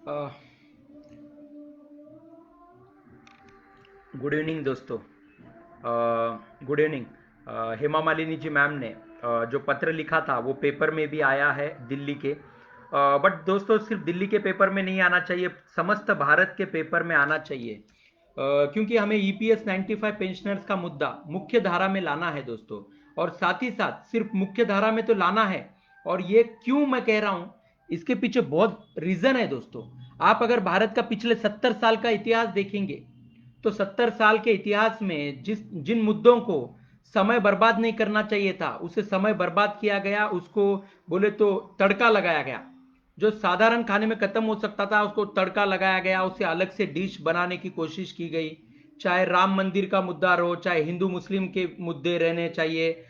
Good evening दोस्तों। Good evening. Hema Malini ji ma'am ने जो पत्र लिखा था वो पेपर में भी आया है दिल्ली के। बट दोस्तों सिर्फ दिल्ली के पेपर में नहीं आना चाहिए, समस्त भारत के पेपर में आना चाहिए। क्योंकि हमें ईपीएस 95 पेंशनर्स का मुद्दा मुख्य धारा में लाना है दोस्तों। और साथ ही साथ सिर्फ मुख्य धारा में तो लाना है। और ये क्यों मैं कह रहा हूं, इसके पीछे बहुत रीजन है दोस्तों। आप अगर भारत का पिछले 70 साल का इतिहास देखेंगे तो 70 साल के इतिहास में जिन मुद्दों को समय बर्बाद नहीं करना चाहिए था उसे समय बर्बाद किया गया, उसको बोले तो तड़का लगाया गया। जो साधारण खाने में खत्म हो सकता था उसको तड़का लगाया गया, उसे अलग से डिश बनाने की कोशिश की गई। चाहे राम मंदिर का मुद्दा रहो, चाहे हिंदू मुस्लिम के मुद्दे रहने चाहिए।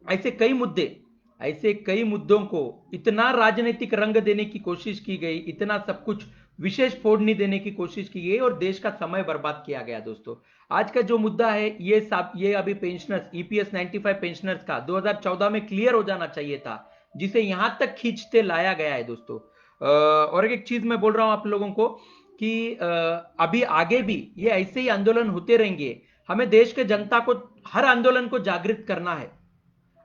ऐसे कई मुद्दे ऐसे कई मुद्दों को इतना राजनीतिक रंग देने की कोशिश की गई, इतना सब कुछ विशेष फोड़नी देने की कोशिश की गई और देश का समय बर्बाद किया गया दोस्तों। आज का जो मुद्दा है ये अभी पेंशनर्स ईपीएस 95 पेंशनर्स का 2014 में क्लियर हो जाना चाहिए था, जिसे यहां तक खींचते लाया गया है दोस्तों। और एक चीज मैं बोल रहा हूं आप लोगों को कि अभी आगे भी ये ऐसे ही आंदोलन होते रहेंगे। हमें देश के जनता को हर आंदोलन को जागृत करना है।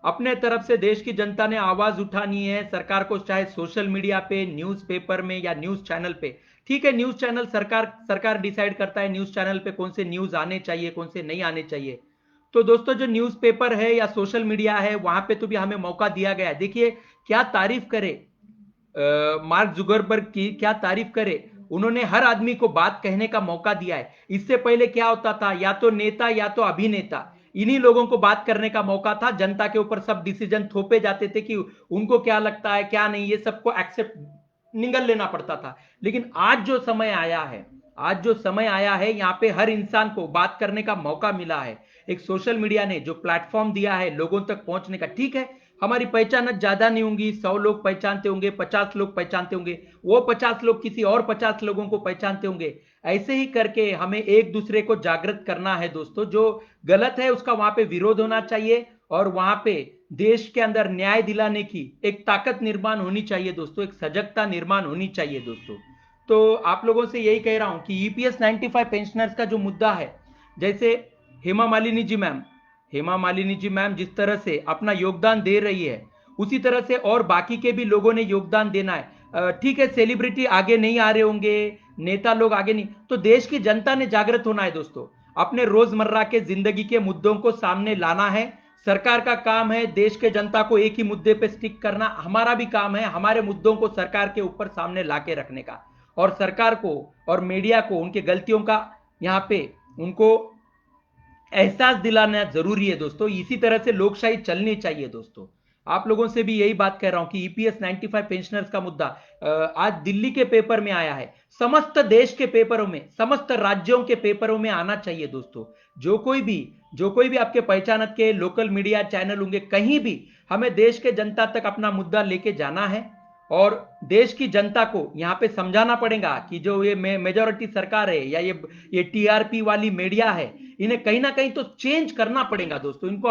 अपने तरफ से देश की जनता ने आवाज उठानी है सरकार को, चाहे सोशल मीडिया पे, न्यूज़पेपर में या न्यूज चैनल पे। ठीक है, न्यूज चैनल सरकार डिसाइड करता है न्यूज चैनल पे कौन से न्यूज आने चाहिए, कौन से नहीं आने चाहिए। तो दोस्तों जो न्यूज़पेपर है या सोशल मीडिया है वहां पे तो भी हमें मौका दिया गया है। देखिए क्या तारीफ करे मार्क जुगरबर्ग की, क्या तारीफ करे। उन्होंने हर आदमी को बात कहने का मौका दिया है। इससे पहले क्या होता था, या तो नेता या तो अभिनेता, इन्हीं लोगों को बात करने का मौका था। जनता के ऊपर सब डिसीजन थोपे जाते थे कि उनको क्या लगता है क्या नहीं, ये सबको एक्सेप्ट निगल लेना पड़ता था। लेकिन आज जो समय आया है यहाँ पे हर इंसान को बात करने का मौका मिला है। एक सोशल मीडिया ने जो प्लेटफॉर्म दिया है लोगों तक पहुंचने का। ठीक है, हमारी पहचान ज्यादा नहीं होंगी, 100 लोग पहचानते होंगे, 50 लोग पहचानते होंगे, वो 50 लोग किसी और 50 लोगों को पहचानते होंगे। ऐसे ही करके हमें एक दूसरे को जागृत करना है दोस्तों। जो गलत है उसका वहां पे विरोध होना चाहिए और वहां पे देश के अंदर न्याय दिलाने की एक ताकत निर्माण होनी चाहिए दोस्तों, एक सजगता निर्माण होनी चाहिए दोस्तों। तो आप लोगों से यही कह रहा हूं कि ईपीएस 95 पेंशनर्स का जो मुद्दा है, जैसे हेमा मालिनी जी मैम हेमा मालिनी जी मैम जिस तरह से अपना योगदान दे रही है, उसी तरह से और बाकी के भी लोगों ने योगदान देना है। ठीक है, सेलिब्रिटी आगे नहीं आ रहे होंगे, नेता लोग आगे नहीं, तो देश की जनता ने जागृत होना है दोस्तों। अपने रोजमर्रा के जिंदगी के मुद्दों को सामने लाना है। सरकार का काम है देश के जनता को एक ही मुद्दे पे स्टिक करना, हमारा भी काम है हमारे मुद्दों को सरकार के ऊपर सामने लाके रखने का। और सरकार को और मीडिया को उनके गलतियों का यहाँ पे उनको एहसास दिलाना जरूरी है दोस्तों। इसी तरह से लोकशाही चलनी चाहिए दोस्तों। आप लोगों से भी यही बात कह रहा हूं कि ईपीएस 95 पेंशनर्स का मुद्दा आज दिल्ली के पेपर में आया है, समस्त देश के पेपरों में, समस्त राज्यों के पेपरों में आना चाहिए दोस्तों। जो कोई भी आपके पहचान के लोकल मीडिया चैनल होंगे, कहीं भी हमें देश के जनता तक अपना मुद्दा लेके जाना है। और देश की जनता को यहाँ पे समझाना पड़ेगा कि जो ये मेजोरिटी सरकार है या ये टीआरपी वाली मीडिया है, इन्हें कहीं ना कहीं तो चेंज करना पड़ेगा दोस्तों। इनको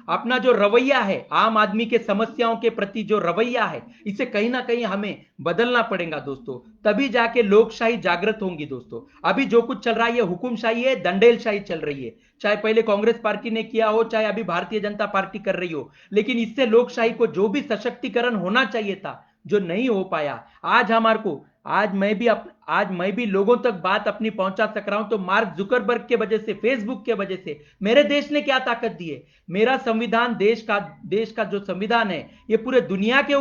अपना जो रवैया है, आम आदमी के समस्याओं के प्रति जो रवैया है, इसे कहीं ना कहीं हमें बदलना पड़ेगा दोस्तों। तभी जाके लोकशाही जागृत होंगी दोस्तों। अभी जो कुछ चल रहा है ये हुकुमशाही है, दंडेलशाही चल रही है। चाहे पहले कांग्रेस पार्टी ने किया हो, चाहे अभी भारतीय जनता पार्टी कर रही हो, लेकिन इससे लोकशाही को जो भी सशक्तिकरण होना चाहिए था, जो नहीं हो पाया, आज हमारे को आज मैं भी लोगों तक बात अपनी पहुंचा सक रहा हूं तो मार्क जुकरबर्ग के वजह से, फेसबुक के वजह से। मेरे देश ने क्या ताकत दी है, मेरा संविधान, देश का जो संविधान है ये पूरे दुनिया के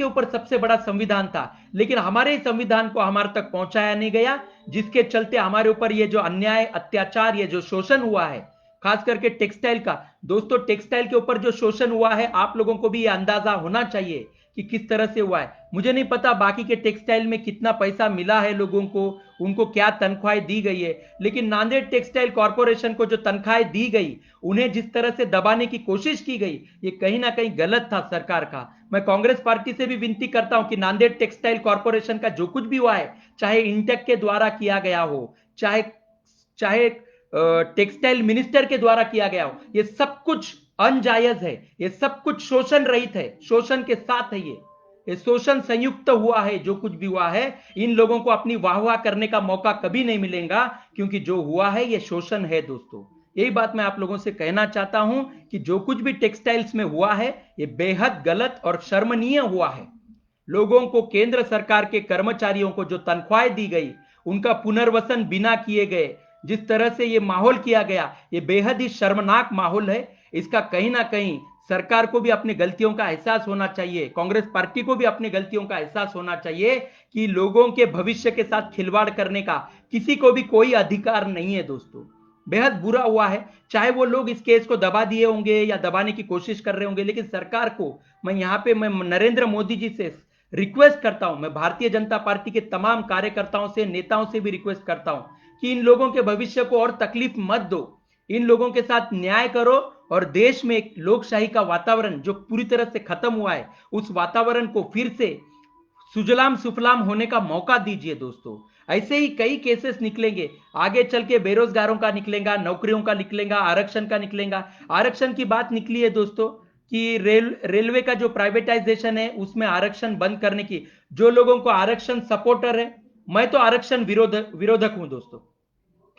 ऊपर सबसे बड़ा संविधान था। लेकिन हमारे संविधान को हमारे तक पहुंचाया नहीं गया, जिसके चलते हमारे ऊपर ये जो अन्याय, अत्याचार, ये जो शोषण हुआ है, खास करके टेक्सटाइल का। दोस्तों टेक्सटाइल के ऊपर जो शोषण हुआ है, आप लोगों को भी ये अंदाजा होना चाहिए कि किस तरह से हुआ है। मुझे नहीं पता बाकी के टेक्सटाइल में कितना पैसा मिला है लोगों को, उनको क्या तनख्वाहें दी गई है, लेकिन नांदेड़ टेक्सटाइल कॉरपोरेशन को जो तनख्वाहें दी गई, उन्हें जिस तरह से दबाने की कोशिश की गई, ये कहीं ना कहीं गलत था सरकार का। मैं कांग्रेस पार्टी से भी विनती करता हूं कि नांदेड़ टेक्सटाइल कॉरपोरेशन का जो कुछ भी हुआ है, चाहे इंटेक के द्वारा किया गया हो, चाहे चाहे टेक्सटाइल मिनिस्टर के द्वारा किया गया हो, ये सब कुछ अनजायज है, ये सब कुछ शोषण रहित है, शोषण के साथ है। ये शोषण संयुक्त हुआ है। जो कुछ भी हुआ है, इन लोगों को अपनी वाहवाह करने का मौका कभी नहीं मिलेगा, क्योंकि जो हुआ है ये शोषण है दोस्तों। यही बात मैं आप लोगों से कहना चाहता हूं कि जो कुछ भी टेक्सटाइल्स में हुआ है ये बेहद गलत और शर्मनीय हुआ है। लोगों को, केंद्र सरकार के कर्मचारियों को जो तनख्वाहें दी गई, उनका पुनर्वसन बिना किए गए, जिस तरह से ये माहौल किया गया, ये बेहद ही शर्मनाक माहौल है। इसका कहीं ना कहीं सरकार को भी अपनी गलतियों का एहसास होना चाहिए, कांग्रेस पार्टी को भी अपनी गलतियों का एहसास होना चाहिए कि लोगों के भविष्य के साथ खिलवाड़ करने का किसी को भी कोई अधिकार नहीं है दोस्तों। बेहद बुरा हुआ है। चाहे वो लोग इस केस को दबा दिए होंगे या दबाने की कोशिश कर रहे होंगे, लेकिन सरकार को मैं यहां पे मैं नरेंद्र मोदी जी से रिक्वेस्ट करता हूं, मैं भारतीय जनता पार्टी के तमाम कार्यकर्ताओं से, नेताओं से भी रिक्वेस्ट करता हूं कि इन लोगों के भविष्य को और तकलीफ मत दो, इन लोगों के साथ न्याय करो और देश में एक लोकशाही का वातावरण जो पूरी तरह से खत्म हुआ है, उस वातावरण को फिर से सुजलाम सुफलाम होने का मौका दीजिए दोस्तों। ऐसे ही कई केसेस निकलेंगे आगे चल के, बेरोजगारों का निकलेगा, नौकरियों का निकलेगा, आरक्षण का निकलेगा। आरक्षण की बात निकली है दोस्तों कि रेलवे का जो प्राइवेटाइजेशन है उसमें आरक्षण बंद करने की, जो लोगों को आरक्षण सपोर्टर है, मैं तो आरक्षण विरोधक हूं दोस्तों।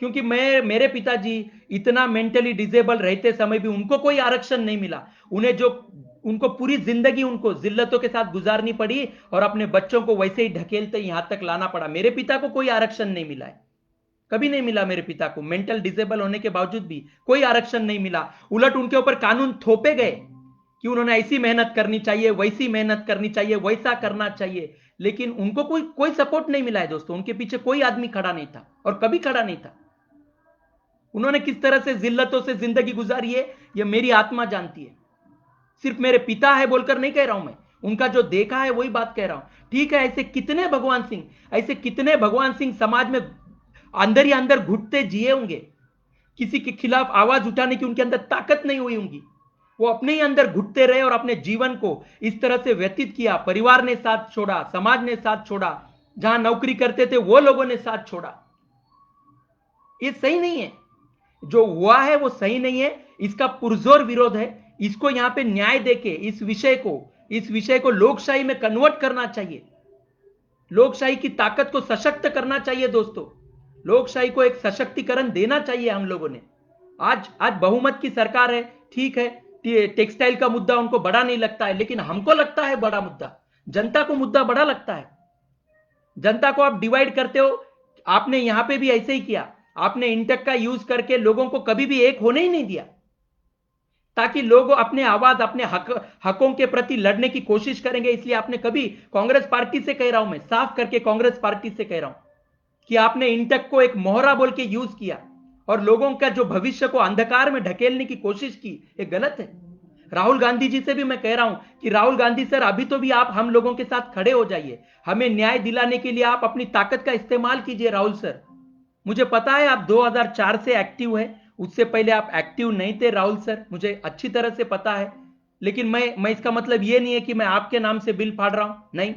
क्योंकि मेरे पिताजी इतना मेंटली डिसेबल रहते समय भी उनको कोई आरक्षण नहीं मिला। उन्हें जो उनको पूरी जिंदगी उनको जिल्लतों के साथ गुजारनी पड़ी और अपने बच्चों को वैसे ही ढकेलते यहां तक लाना पड़ा। मेरे पिता को कोई आरक्षण नहीं मिला है, कभी नहीं मिला मेरे पिता को। मेंटल डिसेबल होने के बावजूद भी कोई आरक्षण नहीं मिला। उलट उनके ऊपर कानून थोपे गए कि उन्होंने ऐसी मेहनत करनी चाहिए, वैसी मेहनत करनी चाहिए, वैसा करना चाहिए, लेकिन उनको कोई कोई सपोर्ट नहीं मिला है दोस्तों। उनके पीछे कोई आदमी खड़ा नहीं था और कभी खड़ा नहीं था। उन्होंने किस तरह से जिल्लतों से जिंदगी गुजारी है यह मेरी आत्मा जानती है। सिर्फ मेरे पिता है बोलकर नहीं कह रहा हूं मैं, उनका जो देखा है वही बात कह रहा हूं। ठीक है, ऐसे कितने भगवान सिंह समाज में अंदर ही अंदर घुटते जिए होंगे, किसी के खिलाफ आवाज उठाने की उनके अंदर ताकत नहीं हुई होंगी। वो अपने ही अंदर घुटते रहे और अपने जीवन को इस तरह से व्यतीत किया। परिवार ने साथ छोड़ा, समाज ने साथ छोड़ा, जहां नौकरी करते थे वो लोगों ने साथ छोड़ा। ये सही नहीं है, जो हुआ है वो सही नहीं है। इसका पुरजोर विरोध है। इसको यहां पे न्याय देके इस विषय को लोकशाही में कन्वर्ट करना चाहिए। लोकशाही की ताकत को सशक्त करना चाहिए दोस्तों। लोकशाही को एक सशक्तिकरण देना चाहिए हम लोगों ने। आज बहुमत की सरकार है, ठीक है, टेक्सटाइल का मुद्दा उनको बड़ा नहीं लगता है, लेकिन हमको लगता है बड़ा मुद्दा। जनता को मुद्दा बड़ा लगता है। जनता को आप डिवाइड करते हो। आपने यहां पे भी ऐसे ही किया। आपने इंटेक का यूज करके लोगों को कभी भी एक होने ही नहीं दिया, ताकि लोग अपने आवाज, अपने हकों के प्रति लड़ने की कोशिश करेंगे। इसलिए आपने कभी, कांग्रेस पार्टी से कह रहा हूं मैं, साफ करके कांग्रेस पार्टी से कह रहा हूं कि आपने इंटेक को एक मोहरा बोल के यूज किया और लोगों का जो भविष्य को अंधकार में ढकेलने की कोशिश की। ये गलत है। राहुल गांधी जी से भी मैं कह रहा हूं कि राहुल गांधी सर, अभी तो भी आप हम लोगों के साथ खड़े हो जाइए। हमें न्याय दिलाने के लिए आप अपनी ताकत का इस्तेमाल कीजिए राहुल सर। मुझे पता है आप 2004 से एक्टिव है, उससे पहले आप एक्टिव नहीं थे राहुल सर, मुझे अच्छी तरह से पता है। लेकिन मैं इसका मतलब ये नहीं है कि मैं आपके नाम से बिल फाड़ रहा हूं, नहीं।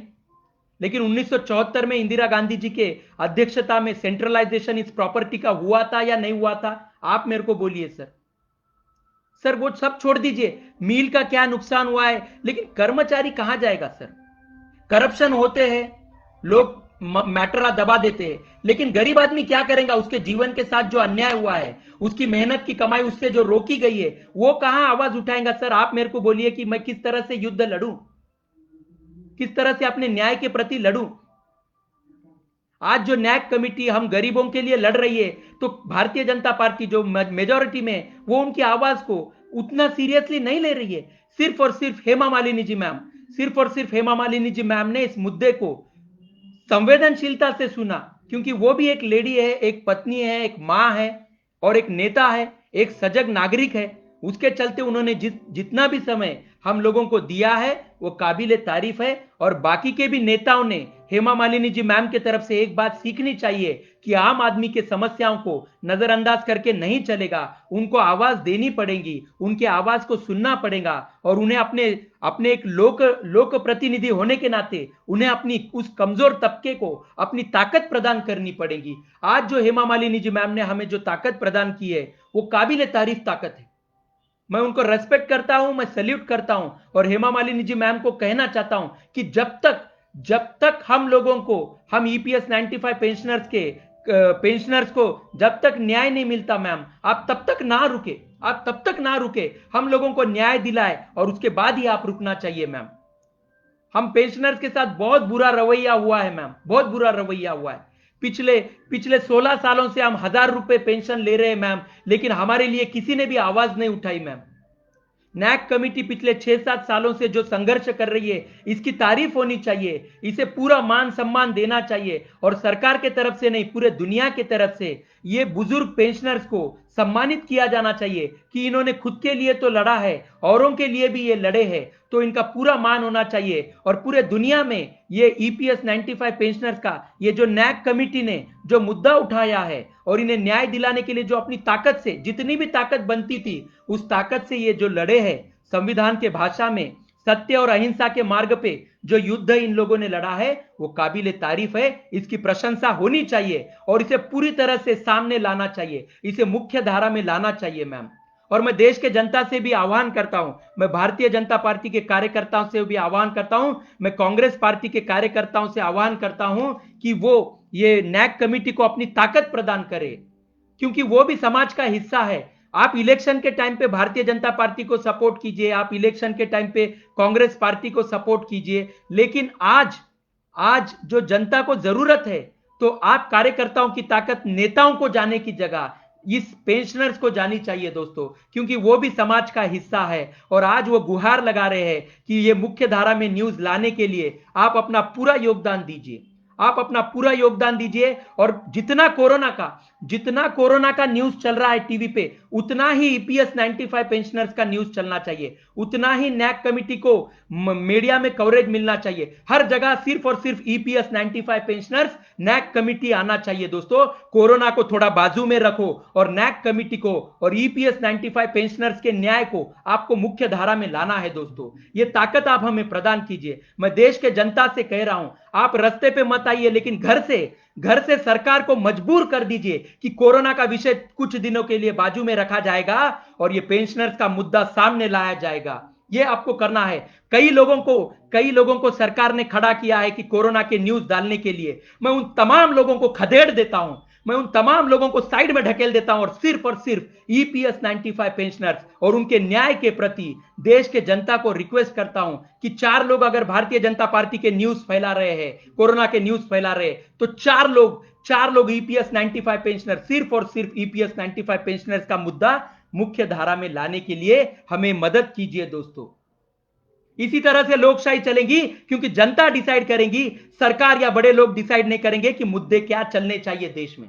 लेकिन 1974 में इंदिरा गांधी जी के अध्यक्षता में सेंट्रलाइजेशन इस प्रॉपर्टी का हुआ था या नहीं हुआ था? आप मेरे को बोलिए सर। वो सब छोड़ दीजिए, मील का क्या नुकसान हुआ है, लेकिन कर्मचारी कहां जाएगा सर? करप्शन होते हैं, लोग मैटरा दबा देते हैं, लेकिन गरीब आदमी क्या करेगा? उसके जीवन के साथ जो अन्याय हुआ है, उसकी मेहनत की कमाई उससे जो रोकी गई है, वो कहां आवाज उठाएगा सर? आप मेरे को बोलिए कि मैं किस तरह से युद्ध लड़ूं, किस तरह से अपने न्याय के प्रति लड़ूं। आज जो न्याय कमेटी हम गरीबों के लिए लड़ रही है, तो भारतीय जनता पार्टी जो मेजॉरिटी में, वो उनकी आवाज को उतना सीरियसली नहीं ले रही है। सिर्फ और सिर्फ हेमा मालिनी जी मैम ने इस मुद्दे को संवेदनशीलता से सुना, क्योंकि वो भी एक लेडी है, एक पत्नी है, एक मां है और एक नेता है, एक सजग नागरिक है। उसके चलते उन्होंने जितना भी समय हम लोगों को दिया है वो काबिले तारीफ है। और बाकी के भी नेताओं ने हेमा मालिनी जी मैम की तरफ से एक बात सीखनी चाहिए कि आम आदमी के समस्याओं को नजरअंदाज करके नहीं चलेगा, उनको आवाज देनी पड़ेगी, उनके आवाज को सुनना पड़ेगा और उन्हें अपने एक लोक प्रतिनिधि होने के नाते उन्हें अपनी उस कमजोर तबके को अपनी ताकत प्रदान करनी पड़ेगी। आज जो हेमा मालिनी जी मैम ने हमें जो ताकत प्रदान की है वो काबिले तारीफ ताकत है। मैं उनको रेस्पेक्ट करता हूं, मैं सैल्यूट करता हूं और हेमा मालिनी जी मैम को कहना चाहता हूं कि जब तक हम लोगों को, हम ईपीएस 95 पेंशनर्स को जब तक न्याय नहीं मिलता मैम, आप तब तक ना रुके, आप तब तक ना रुके, हम लोगों को न्याय दिलाए और उसके बाद ही आप रुकना चाहिए मैम। हम पेंशनर्स के साथ बहुत बुरा रवैया हुआ है मैम, बहुत बुरा रवैया हुआ है। पिछले पिछले 16 सालों से हम 1,000 रुपए पेंशन ले रहे हैं मैम, लेकिन हमारे लिए किसी ने भी आवाज नहीं उठाई मैम। नैक कमिटी पिछले 6-7 सालों से जो संघर्ष कर रही है, इसकी तारीफ होनी चाहिए, इसे पूरा मान सम्मान देना चाहिए और सरकार के तरफ से नहीं, पूरे दुनिया की तरफ से ये बुजुर्ग पेंशनर्स को सम्मानित किया जाना चाहिए कि इन्होंने खुद के लिए तो लड़ा है, औरों के लिए भी ये लड़े हैं, तो इनका पूरा मान होना चाहिए। और पूरे दुनिया में ये ईपीएस 95 पेंशनर्स का ये जो नैक कमिटी ने जो मुद्दा उठाया है और इन्हें न्याय दिलाने के लिए जो अपनी ताकत से, जितनी भी ताकत बनती थी उस ताकत से ये जो लड़े हैं, संविधान के भाषा में सत्य और अहिंसा के मार्ग पे जो युद्ध इन लोगों ने लड़ा है, वो काबिले तारीफ है, इसकी प्रशंसा होनी चाहिए और इसे पूरी तरह से सामने लाना चाहिए, इसे मुख्य धारा में लाना चाहिए मैम। और मैं देश के जनता से भी आह्वान करता हूं, मैं भारतीय जनता पार्टी के कार्यकर्ताओं से भी आह्वान करता हूं, मैं कांग्रेस पार्टी के कार्यकर्ताओं से आह्वान करता हूं कि वो ये नैक कमिटी को अपनी ताकत प्रदान करे, क्योंकि वो भी समाज का हिस्सा है। आप इलेक्शन के टाइम पे भारतीय जनता पार्टी को सपोर्ट कीजिए, आप इलेक्शन के टाइम पे कांग्रेस पार्टी को सपोर्ट कीजिए, लेकिन आज आज जो जनता को जरूरत है, तो आप कार्यकर्ताओं की ताकत नेताओं को जाने की जगह इस पेंशनर्स को जानी चाहिए दोस्तों, क्योंकि वो भी समाज का हिस्सा है और आज वो गुहार लगा रहे हैं कि ये मुख्य धारा में न्यूज लाने के लिए आप अपना पूरा योगदान दीजिए, आप अपना पूरा योगदान दीजिए। और जितना कोरोना का न्यूज चल रहा है टीवी पे, उतना ही ईपीएस 95 पेंशनर्स का न्यूज चलना चाहिए, उतना ही नैक कमिटी को मीडिया में कवरेज मिलना चाहिए। हर जगह सिर्फ और सिर्फ ईपीएस 95 पेंशनर्स, नैक कमिटी आना चाहिए दोस्तों। कोरोना को थोड़ा बाजू में रखो और नैक कमिटी को और ईपीएस 95 पेंशनर्स के न्याय को आपको मुख्य धारा में लाना है दोस्तों। ये ताकत आप हमें प्रदान कीजिए। मैं देश के जनता से कह रहा हूं, आप रास्ते पे मत आइए, लेकिन घर से सरकार को मजबूर कर दीजिए कि कोरोना का विषय कुछ दिनों के लिए बाजू में रखा जाएगा और ये पेंशनर्स का मुद्दा सामने लाया जाएगा। ये आपको करना है। कई लोगों को सरकार ने खड़ा किया है कि कोरोना के न्यूज डालने के लिए। मैं उन तमाम लोगों को खदेड़ देता हूं, मैं उन तमाम लोगों को साइड में ढकेल देता हूं और सिर्फ ईपीएस 95 पेंशनर्स और उनके न्याय के प्रति देश के जनता को रिक्वेस्ट करता हूं कि 4 लोग अगर भारतीय जनता पार्टी के न्यूज फैला रहे हैं, कोरोना के न्यूज फैला रहे हैं, तो 4 लोग ईपीएस 95 पेंशनर, सिर्फ और सिर्फ ईपीएस 95 पेंशनर्स का मुद्दा मुख्य धारा में लाने के लिए हमें मदद कीजिए दोस्तों। इसी तरह से लोकशाही चलेगी, क्योंकि जनता डिसाइड करेंगी, सरकार या बड़े लोग डिसाइड नहीं करेंगे कि मुद्दे क्या चलने चाहिए देश में।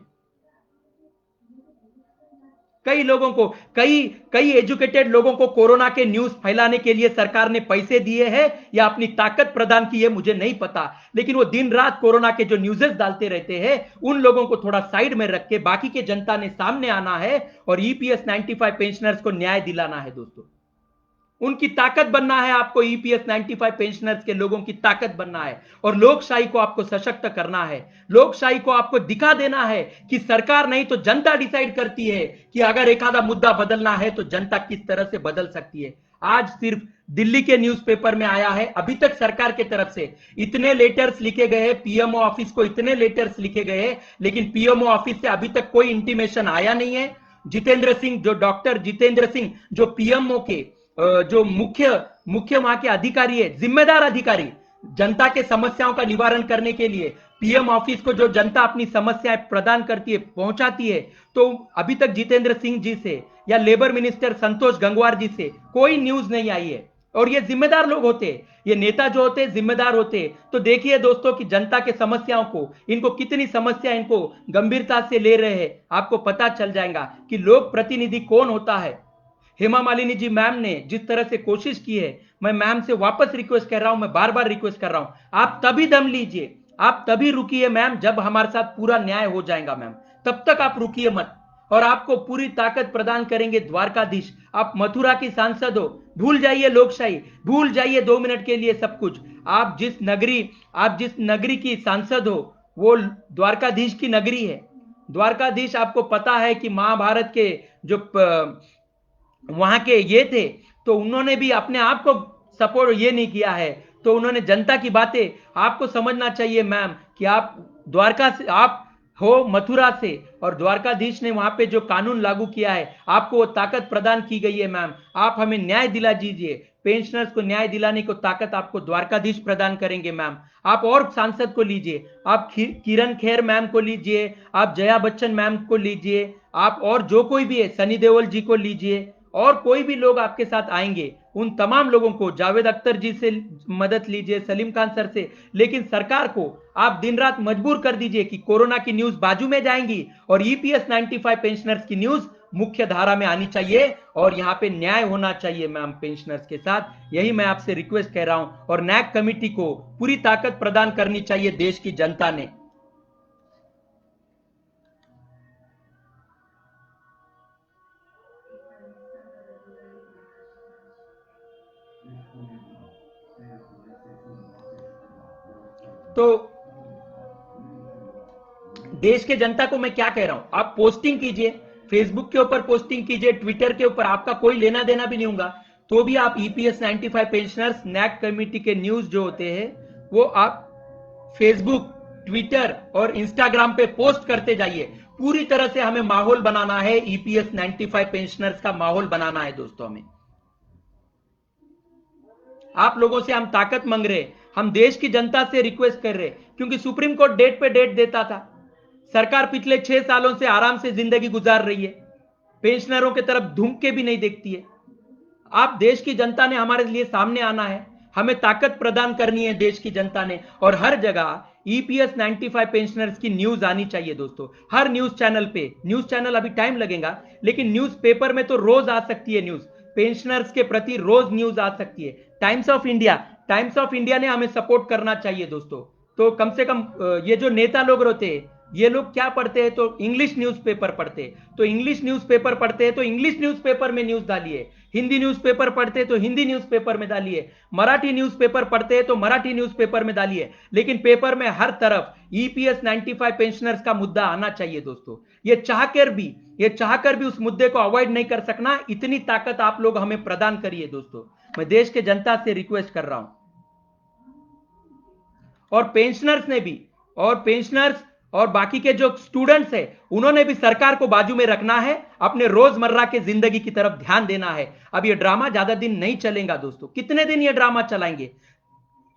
कई एजुकेटेड लोगों को कोरोना के न्यूज फैलाने के लिए सरकार ने पैसे दिए हैं या अपनी ताकत प्रदान की है, मुझे नहीं पता, लेकिन वो दिन रात कोरोना के जो न्यूज़ेस डालते रहते हैं, उन लोगों को थोड़ा साइड में रख के बाकी के जनता ने सामने आना है और ईपीएस 95 पेंशनर्स को न्याय दिलाना है दोस्तों। उनकी ताकत बनना है आपको, ईपीएस 95 पेंशनर्स के लोगों की ताकत बनना है और लोकशाही को आपको सशक्त करना है। लोकशाही को आपको दिखा देना है कि सरकार नहीं तो जनता डिसाइड करती है कि अगर एक आधा मुद्दा बदलना है तो जनता किस तरह से बदल सकती है। आज सिर्फ दिल्ली के न्यूज़पेपर में आया है, अभी तक सरकार की तरफ से इतने लेटर्स लिखे गए, पीएमओ ऑफिस को इतने लेटर्स लिखे गए, लेकिन पीएमओ ऑफिस से अभी तक कोई इंटीमेशन आया नहीं है। जितेंद्र सिंह, जो डॉक्टर जितेंद्र सिंह, जो पीएमओ के जो मुख्य वहां के अधिकारी है, जिम्मेदार अधिकारी, जनता के समस्याओं का निवारण करने के लिए पीएम ऑफिस को जो जनता अपनी समस्याएं प्रदान करती है, पहुंचाती है, तो अभी तक जितेंद्र सिंह जी से या लेबर मिनिस्टर संतोष गंगवार जी से कोई न्यूज नहीं आई है। और ये जिम्मेदार लोग होते, ये नेता जो होते जिम्मेदार होते, तो देखिए दोस्तों कि जनता के समस्याओं को, इनको कितनी समस्या इनको गंभीरता से ले रहे हैं। आपको पता चल जाएगा कि लोक प्रतिनिधि कौन होता है। हेमा मालिनी जी मैम ने जिस तरह से कोशिश की है, मैं मैम से वापस रिक्वेस्ट कर रहा हूं, मैं बार बार रिक्वेस्ट कर रहा हूं, आप तभी दम लीजिए, आप तभी रुकिए मैम जब हमारे साथ पूरा न्याय हो जाएगा मैम, तब तक आप रुकिए मत। और आपको पूरी ताकत प्रदान करेंगे द्वारकाधीश। आप मथुरा की सांसद हो, भूल जाइए लोकशाही, भूल जाइए 2 मिनट के लिए सब कुछ। आप जिस नगरी की सांसद हो, वो द्वारकाधीश की नगरी है। द्वारकाधीश, आपको पता है कि महाभारत के जो वहां के ये थे, तो उन्होंने भी अपने आप को सपोर्ट ये नहीं किया है। तो उन्होंने जनता की बातें, आपको समझना चाहिए मैम कि आप द्वारका से, आप हो मथुरा से, और द्वारकाधीश ने वहां पे जो कानून लागू किया है, आपको वो ताकत प्रदान की गई है मैम। आप हमें न्याय दिला दीजिए, पेंशनर्स को न्याय दिलाने को ताकत आपको द्वारकाधीश प्रदान करेंगे मैम। आप और सांसद को लीजिए, आप किरण खेर मैम को लीजिए, आप जया बच्चन मैम को लीजिए, आप और जो कोई भी है, सनी देओल जी को लीजिए, और कोई भी लोग आपके साथ आएंगे, उन तमाम लोगों को, जावेद अख्तर जी से मदद लीजिए, सलीम खान सर से। लेकिन सरकार को आप दिन रात मजबूर कर दीजिए कि कोरोना की न्यूज बाजू में जाएंगी और ईपीएस 95 पेंशनर्स की न्यूज मुख्य धारा में आनी चाहिए, और यहां पे न्याय होना चाहिए मैम पेंशनर्स के साथ। यही मैं आपसे रिक्वेस्ट कह रहा हूं, और नैक कमिटी को पूरी ताकत प्रदान करनी चाहिए देश की जनता ने। तो देश के जनता को मैं क्या कह रहा हूं, आप पोस्टिंग कीजिए, फेसबुक के ऊपर पोस्टिंग कीजिए, ट्विटर के ऊपर, आपका कोई लेना देना भी नहीं होगा, तो भी आप ईपीएस 95 पेंशनर्स नैक कमिटी के न्यूज जो होते हैं वो आप फेसबुक, ट्विटर और इंस्टाग्राम पे पोस्ट करते जाइए। पूरी तरह से हमें माहौल बनाना है, ईपीएस 95 पेंशनर्स का माहौल बनाना है दोस्तों। हमें आप लोगों से हम ताकत मांग रहे, हम देश की जनता से रिक्वेस्ट कर रहे, क्योंकि सुप्रीम कोर्ट डेट पे डेट देता था। सरकार पिछले 6 सालों से आराम से जिंदगी गुजार रही है, पेंशनरों की तरफ धूम के भी नहीं देखती है। आप देश की जनता ने हमारे लिए सामने आना है, हमें ताकत प्रदान करनी है देश की जनता ने, और हर जगह ईपीएस 95 पेंशनर्स की न्यूज आनी चाहिए दोस्तों। हर न्यूज चैनल पे, न्यूज चैनल अभी टाइम लगेगा, लेकिन न्यूज पेपर में तो रोज आ सकती है न्यूज, पेंशनर्स के प्रति रोज न्यूज आ सकती है। टाइम्स ऑफ इंडिया ने हमें सपोर्ट करना चाहिए दोस्तों। तो कम से कम ये जो नेता लोग रहते हैं, ये लोग क्या पढ़ते हैं, तो इंग्लिश न्यूज़पेपर पढ़ते हैं, तो इंग्लिश न्यूज़पेपर पढ़ते हैं तो इंग्लिश न्यूज़पेपर में न्यूज़ डालिए, हिंदी न्यूज़पेपर पढ़ते हैं तो हिंदी न्यूज़पेपर में डालिए, मराठी न्यूज़पेपर पढ़ते हैं तो मराठी न्यूज़पेपर में डालिए, लेकिन पेपर में हर तरफ ईपीएस 95 पेंशनर्स का मुद्दा आना चाहिए दोस्तों। ये चाहकर भी उस मुद्दे को अवॉइड नहीं कर सकना, इतनी ताकत आप लोग हमें प्रदान करिए दोस्तों। मैं देश के जनता से रिक्वेस्ट कर रहा हूं, और पेंशनर्स ने भी, और पेंशनर्स और बाकी के जो स्टूडेंट्स हैं, उन्होंने भी सरकार को बाजू में रखना है, अपने रोजमर्रा के जिंदगी की तरफ ध्यान देना है। अब ये ड्रामा ज्यादा दिन नहीं चलेगा दोस्तों, कितने दिन ये ड्रामा चलाएंगे।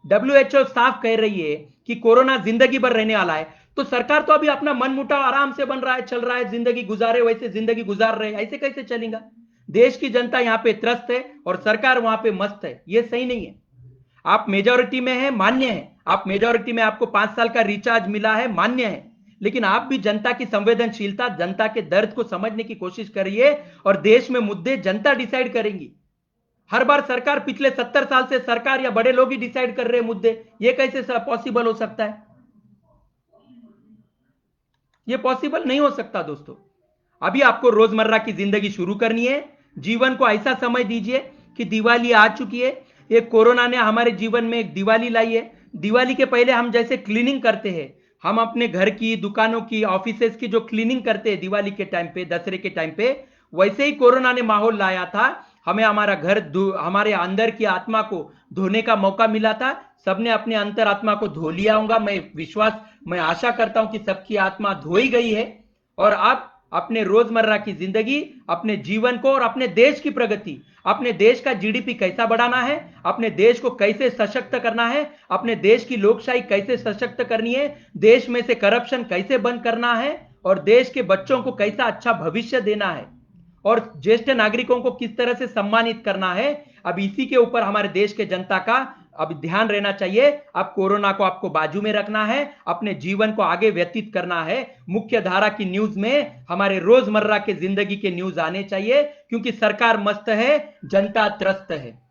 डब्ल्यूएचओ साफ कह रही है कि कोरोना जिंदगी भर रहने वाला है, तो सरकार तो अभी अपना मनमुटाव आराम से बन रहा है, चल रहा है, जिंदगी गुजारे वैसे जिंदगी गुजार रहे, ऐसे कैसे चलेगा। देश की जनता यहां पे त्रस्त है और सरकार वहां पे मस्त है, ये सही नहीं है। आप मेजोरिटी में है, मान्य है, आप मेजोरिटी में, आपको 5 साल का रिचार्ज मिला है, मान्य है, लेकिन आप भी जनता की संवेदनशीलता, जनता के दर्द को समझने की कोशिश करिए, और देश में मुद्दे जनता डिसाइड करेंगी। हर बार सरकार, पिछले 70 साल से सरकार या बड़े लोग ही डिसाइड कर रहे हैं मुद्दे, ये कैसे पॉसिबल हो सकता है। ये पॉसिबल नहीं हो सकता दोस्तों। अभी आपको रोजमर्रा की जिंदगी शुरू करनी है, जीवन को ऐसा समय दीजिए कि दिवाली आ चुकी है। ये कोरोना ने हमारे जीवन में एक दिवाली लाई है। दिवाली के पहले हम जैसे क्लीनिंग करते हैं, हम अपने घर की, दुकानों की, ऑफिसेस की जो क्लीनिंग करते हैं दिवाली के टाइम पे, दशहरे के टाइम पे, वैसे ही कोरोना ने माहौल लाया था। हमें हमारा घर, हमारे अंदर की आत्मा को धोने का मौका मिला था। सबने अपने अंतर आत्मा को धो लिया होगा, मैं आशा करता हूं कि सबकी आत्मा धोई गई है, और आप अपने रोजमर्रा की जिंदगी, अपने जीवन को और अपने देश की प्रगति, अपने देश का जीडीपी कैसा बढ़ाना है, अपने देश को कैसे सशक्त करना है, अपने देश की लोकशाही कैसे सशक्त करनी है, देश में से करप्शन कैसे बंद करना है, और देश के बच्चों को कैसा अच्छा भविष्य देना है, और ज्येष्ठ नागरिकों को किस तरह से सम्मानित करना है। अब इसी के ऊपर हमारे देश के जनता का अब ध्यान रहना चाहिए। अब कोरोना को आपको बाजू में रखना है, अपने जीवन को आगे व्यतीत करना है। मुख्य धारा की न्यूज में हमारे रोजमर्रा के जिंदगी के न्यूज आने चाहिए, क्योंकि सरकार मस्त है, जनता त्रस्त है।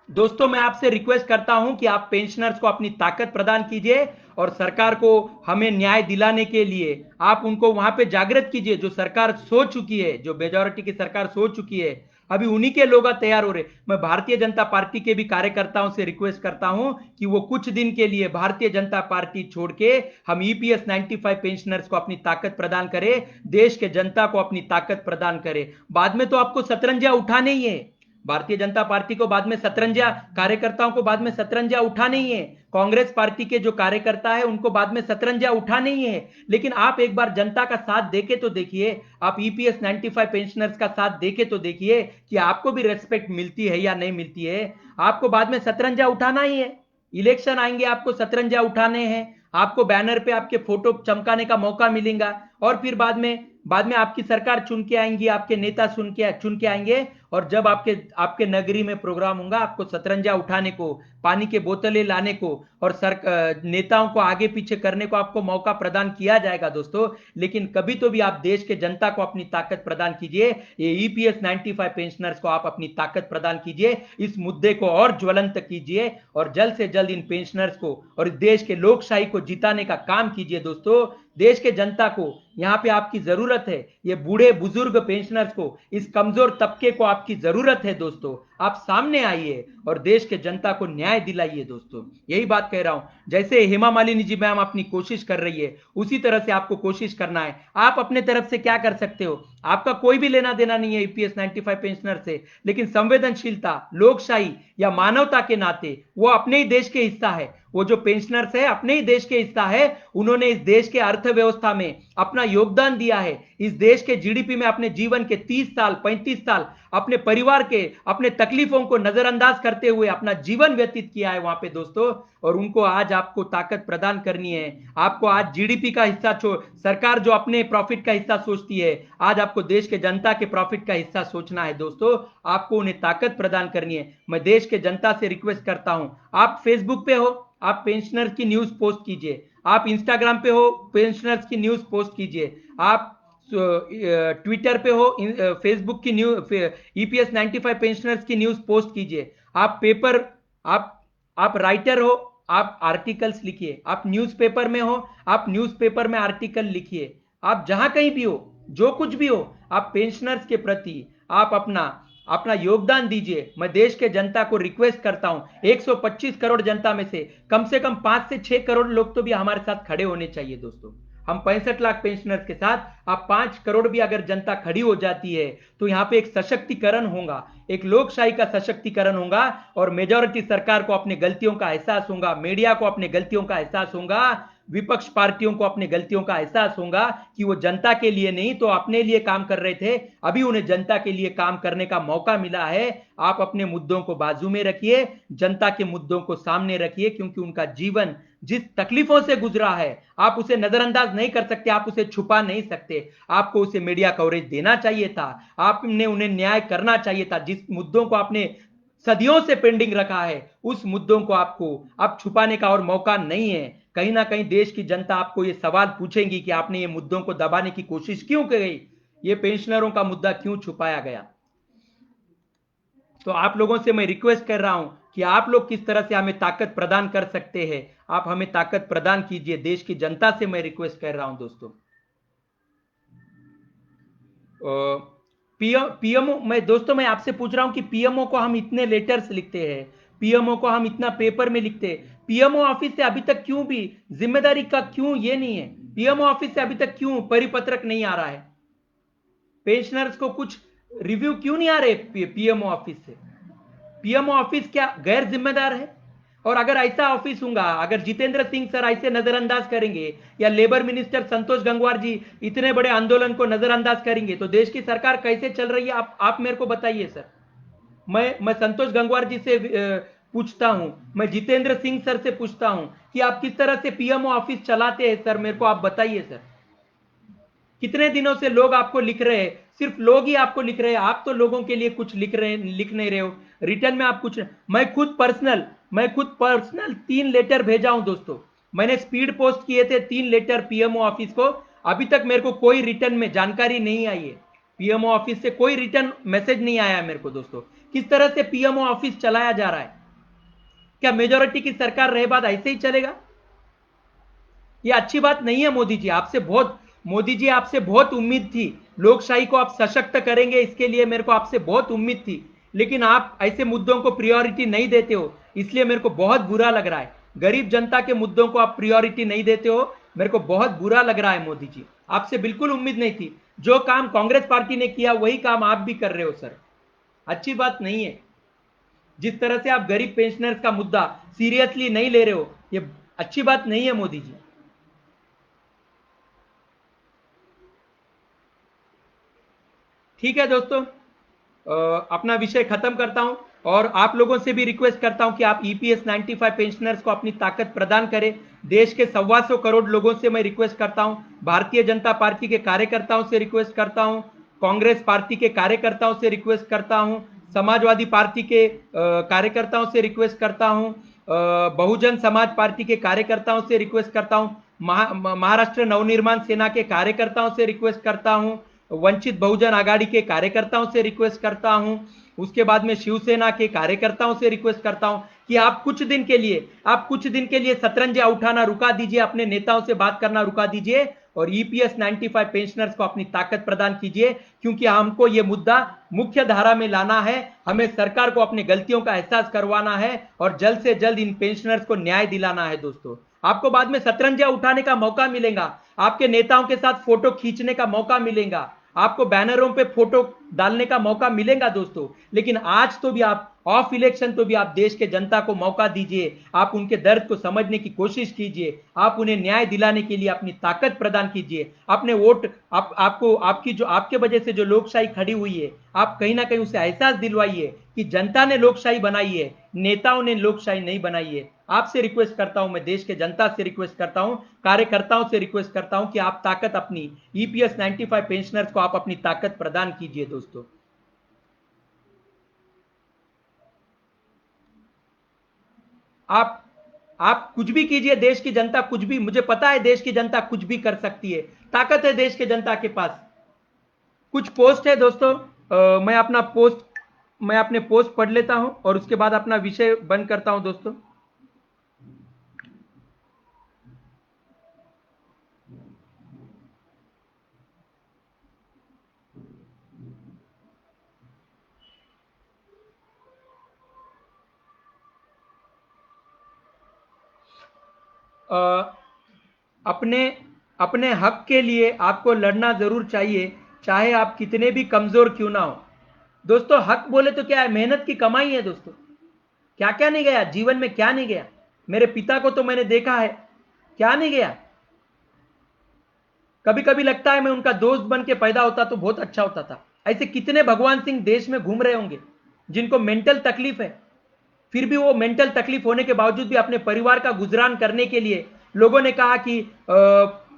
दोस्तों, मैं आपसे रिक्वेस्ट करता हूं कि आप पेंशनर्स को अपनी ताकत प्रदान कीजिए, और सरकार को हमें न्याय दिलाने के लिए आप उनको वहां पे जागृत कीजिए। जो सरकार सो चुकी है, जो मेजोरिटी की सरकार सो चुकी है, अभी उन्हीं के लोग तैयार हो रहे। मैं भारतीय जनता पार्टी के भी कार्यकर्ताओं से रिक्वेस्ट करता हूं कि वो कुछ दिन के लिए भारतीय जनता पार्टी छोड़ के हम ईपीएस 95 पेंशनर्स को अपनी ताकत प्रदान करें, देश के जनता को अपनी ताकत प्रदान करें। बाद में तो आपको सतरंजियां उठाने ही है, भारतीय जनता पार्टी को बाद में सतरंजियां, कार्यकर्ताओं को बाद में सतरंजियां उठाने ही है, कांग्रेस पार्टी के जो कार्यकर्ता है उनको बाद में सतरंजियां उठाने ही है। लेकिन आप एक बार जनता का साथ देके तो देखिए, आप ईपीएस 95 पेंशनर्स का साथ देके तो देखिए कि आपको भी रेस्पेक्ट मिलती है या नहीं मिलती है। आपको बाद में सतरंजियां उठाना ही है, इलेक्शन आएंगे, आपको सतरंजियां उठाने हैं, आपको बैनर पे आपके फोटो चमकाने का मौका मिलेगा, और फिर बाद में आपकी सरकार चुन के आएंगी, आपके नेता चुन के आएंगे, और जब आपके नगरी में प्रोग्राम होगा, आपको सतरंजा उठाने को, पानी के बोतलें लाने को और नेताओं को आगे पीछे करने को आपको मौका प्रदान किया जाएगा दोस्तों। लेकिन कभी तो भी आप देश के जनता को अपनी ताकत प्रदान कीजिए, ये ईपीएस 95 पेंशनर्स को आप अपनी ताकत प्रदान कीजिए, इस मुद्दे को और ज्वलंत कीजिए और जल्द से जल्द इन पेंशनर्स को और इस देश के लोकशाही को जिताने का काम कीजिए दोस्तों। देश के जनता को यहां पे आपकी जरूरत है, ये बूढ़े बुजुर्ग पेंशनर्स को, इस कमजोर तबके को आपकी जरूरत है दोस्तों। आप सामने आइए और देश के जनता को न्याय दिलाइए दोस्तों, यही बात कह रहा हूं। जैसे हेमा मालिनी जी मैम अपनी कोशिश कर रही है, उसी तरह से आपको कोशिश करना है। आप अपने तरफ से क्या कर सकते हो, आपका कोई भी लेना देना नहीं है ईपीएस 95 पेंशनर से, लेकिन संवेदनशीलता, लोकशाही या मानवता के नाते वो अपने ही देश के हिस्सा है, वो जो पेंशनर्स है अपने ही देश के हिस्सा है, उन्होंने इस देश के अर्थव्यवस्था में अपना योगदान दिया है, इस देश के जीडीपी में अपने जीवन के 30 साल 35 साल अपने परिवार के अपने तकलीफों को नजरअंदाज करते हुए अपना जीवन व्यतीत किया है वहां पे दोस्तों। और उनको आज आपको ताकत प्रदान करनी है। आपको आज जीडीपी का हिस्सा सरकार जो अपने प्रॉफिट का हिस्सा सोचती है, आज आपको देश के जनता के प्रॉफिट का हिस्सा सोचना है दोस्तों। आपको उन्हें ताकत प्रदान करनी है। मैं देश के जनता से रिक्वेस्ट करता हूं, आप फेसबुक पे हो, आप पेंशनर्स की न्यूज पोस्ट कीजिए, आप इंस्टाग्राम पे हो, पेंशनर्स की न्यूज पोस्ट कीजिए, आप ट्विटर पे हो, फेसबुक की न्यूज, ईपीएस 95 पेंशनर्स की न्यूज पोस्ट कीजिए, आप पेपर, आप राइटर हो, आप आर्टिकल्स लिखिए, आप न्यूज़पेपर में हो, आप न्यूज़पेपर में आर्टिकल लिखिए, आप जहां कहीं भी हो, जो कुछ भी हो, आप पेंशनर्स के प्रति आप अपना योगदान दीजिए। मैं देश के जनता को रिक्वेस्ट करता हूं, 125 करोड़ जनता में से कम 5 से 6 करोड़ लोग तो भी हमारे साथ खड़े होने चाहिए दोस्तों। हम 65 लाख पेंशनर्स के साथ आप 5 करोड़ भी अगर जनता खड़ी हो जाती है तो यहां पे एक सशक्तिकरण होगा, एक लोकशाही का सशक्तिकरण होगा, और मेजॉरिटी सरकार को अपने गलतियों का एहसास होगा, मीडिया को अपने गलतियों का एहसास होगा, विपक्ष पार्टियों को अपने गलतियों का एहसास होगा कि वो जनता के लिए नहीं तो अपने लिए काम कर रहे थे, अभी उन्हें जनता के लिए काम करने का मौका मिला है। आप अपने मुद्दों को बाजू में रखिए, जनता के मुद्दों को सामने रखिए, क्योंकि उनका जीवन जिस तकलीफों से गुजरा है आप उसे नजरअंदाज नहीं कर सकते, आप उसे छुपा नहीं सकते। आपको उसे मीडिया कवरेज देना चाहिए था, आपने उन्हें न्याय करना चाहिए था। जिस मुद्दों को आपने सदियों से पेंडिंग रखा है, उस मुद्दों को आपको अब छुपाने का और मौका नहीं है। कहीं ना कहीं देश की जनता आपको यह सवाल पूछेगी कि आपने ये मुद्दों को दबाने की कोशिश क्यों की, ये पेंशनरों का मुद्दा क्यों छुपाया गया। तो आप लोगों से मैं रिक्वेस्ट कर रहा हूं कि आप लोग किस तरह से हमें ताकत प्रदान कर सकते हैं, आप हमें ताकत प्रदान कीजिए। देश की जनता से मैं रिक्वेस्ट कर रहा हूं दोस्तों। पीएमओ, मैं आपसे पूछ रहा हूं कि पीएमओ को हम इतने लेटर्स लिखते हैं, पीएमओ को हम इतना पेपर में लिखते हैं, पीएमओ ऑफिस से अभी तक क्यों भी जिम्मेदारी का क्यों ये नहीं है, पीएमओ ऑफिस से अभी तक क्यों परिपत्रक नहीं आ रहा है, पेंशनर्स को कुछ रिव्यू क्यों नहीं आ रहे पीएमओ ऑफिस से। पीएमओ ऑफिस क्या गैर जिम्मेदार है? और अगर ऐसा ऑफिस होगा, अगर जितेंद्र सिंह सर ऐसे नजरअंदाज करेंगे या लेबर मिनिस्टर संतोष गंगवार जी इतने बड़े आंदोलन को नजरअंदाज करेंगे तो देश की सरकार कैसे चल रही है, आप मेरे को बताइए सर। मैं संतोष गंगवार जी से पूछता हूं, मैं जितेंद्र सिंह सर से पूछता हूं कि आप किस तरह से पीएमओ ऑफिस चलाते हैं सर, मेरे को आप बताइए सर। कितने दिनों से लोग आपको लिख रहे हैं, सिर्फ लोग ही आपको लिख रहे हैं, आप तो लोगों के लिए कुछ लिख नहीं रहे हो, रिटर्न में आप कुछ। मैं खुद पर्सनल 3 लेटर भेजा हूं दोस्तों, मैंने स्पीड पोस्ट किए थे 3 लेटर पीएमओ ऑफिस को, अभी तक मेरे को कोई रिटर्न में जानकारी नहीं आई है, पीएमओ ऑफिस से कोई रिटर्न मैसेज नहीं आया है मेरे को दोस्तों। किस तरह से पीएमओ ऑफिस चलाया जा रहा है? क्या मेजोरिटी की सरकार रहे बाद ऐसे ही चलेगा? ये अच्छी बात नहीं है मोदी जी, आपसे बहुत मोदी जी आपसे बहुत उम्मीद थी, लोकशाही को आप सशक्त करेंगे, इसके लिए मेरे को आपसे बहुत उम्मीद थी, लेकिन आप ऐसे मुद्दों को प्रायोरिटी नहीं देते हो, इसलिए मेरे को बहुत बुरा लग रहा है। गरीब जनता के मुद्दों को आप प्रायोरिटी नहीं देते हो, मेरे को बहुत बुरा लग रहा है मोदी जी। आपसे बिल्कुल उम्मीद नहीं थी। जो काम कांग्रेस पार्टी ने किया वही काम आप भी कर रहे हो सर। अच्छी बात नहीं है। जिस तरह से आप गरीब पेंशनर्स का मुद्दा सीरियसली नहीं ले रहे हो, ये अच्छी बात नहीं है मोदी जी। ठीक है दोस्तों, अपना विषय खत्म करता हूं और आप लोगों से भी रिक्वेस्ट करता हूं कि आप ईपीएस 95 पेंशनर्स को अपनी ताकत प्रदान करें। देश के 125 करोड़ लोगों से मैं रिक्वेस्ट करता हूं, भारतीय जनता पार्टी के कार्यकर्ताओं से रिक्वेस्ट करता हूं, कांग्रेस पार्टी के कार्यकर्ताओं से रिक्वेस्ट करता हूं, समाजवादी पार्टी के कार्यकर्ताओं से रिक्वेस्ट करता हूं, बहुजन समाज पार्टी के कार्यकर्ताओं से रिक्वेस्ट करता हूं, महाराष्ट्र नवनिर्माण सेना के कार्यकर्ताओं से रिक्वेस्ट करता हूं, वंचित बहुजन आघाड़ी के कार्यकर्ताओं से रिक्वेस्ट करता हूं, उसके बाद में शिवसेना के कार्यकर्ताओं से रिक्वेस्ट करता हूं कि आप कुछ दिन के लिए शतरंजिया उठाना रुका दीजिए, अपने नेताओं से बात करना रुका दीजिए और ईपीएस 95 पेंशनर्स को अपनी ताकत प्रदान कीजिए, क्योंकि हमको यह मुद्दा मुख्य धारा में लाना है। हमें सरकार को अपनी गलतियों का एहसास करवाना है और जल्द से जल्द इन पेंशनर्स को न्याय दिलाना है। दोस्तों, आपको बाद में शतरंजिया उठाने का मौका मिलेगा, आपके नेताओं के साथ फोटो खींचने का मौका मिलेगा, आपको बैनरों पे फोटो डालने का मौका मिलेगा दोस्तों, लेकिन आज तो भी आप ऑफ इलेक्शन तो भी आप देश के जनता को मौका दीजिए, आप उनके दर्द को समझने की कोशिश कीजिए, आप उन्हें न्याय दिलाने के लिए अपनी ताकत प्रदान कीजिए, अपने वोट आपको आपकी जो आपके वजह से जो लोकशाही खड़ी हुई है, आप कहीं ना कहीं उसे एहसास दिलवाइए कि जनता ने लोकशाही बनाई है, नेताओं ने लोकशाही नहीं बनाई है। आपसे रिक्वेस्ट करता हूं, मैं देश के जनता से रिक्वेस्ट करता हूं, कार्यकर्ताओं से रिक्वेस्ट करता हूं कि आप ताकत अपनी ईपीएस 95 पेंशनर्स को आप अपनी ताकत प्रदान कीजिए। दोस्तों, आप आप कुछ भी कीजिए, देश की जनता कुछ भी, मुझे पता है देश की जनता कुछ भी कर सकती है, ताकत है देश के जनता के पास। कुछ पोस्ट है दोस्तों, मैं अपने पोस्ट पढ़ लेता हूं और उसके बाद अपना विषय बंद करता हूं दोस्तों। अपने अपने हक के लिए आपको लड़ना जरूर चाहिए, चाहे आप कितने भी कमजोर क्यों ना हो। दोस्तों, हक बोले तो क्या है, मेहनत की कमाई है दोस्तों। क्या क्या नहीं गया जीवन में, क्या नहीं गया। मेरे पिता को तो मैंने देखा है, क्या नहीं गया। कभी कभी लगता है मैं उनका दोस्त बन के पैदा होता तो बहुत अच्छा होता था। ऐसे कितने भगवान सिंह देश में घूम रहे होंगे जिनको मेंटल तकलीफ है, फिर भी वो मेंटल तकलीफ होने के बावजूद भी अपने परिवार का गुजरान करने के लिए लोगों ने कहा कि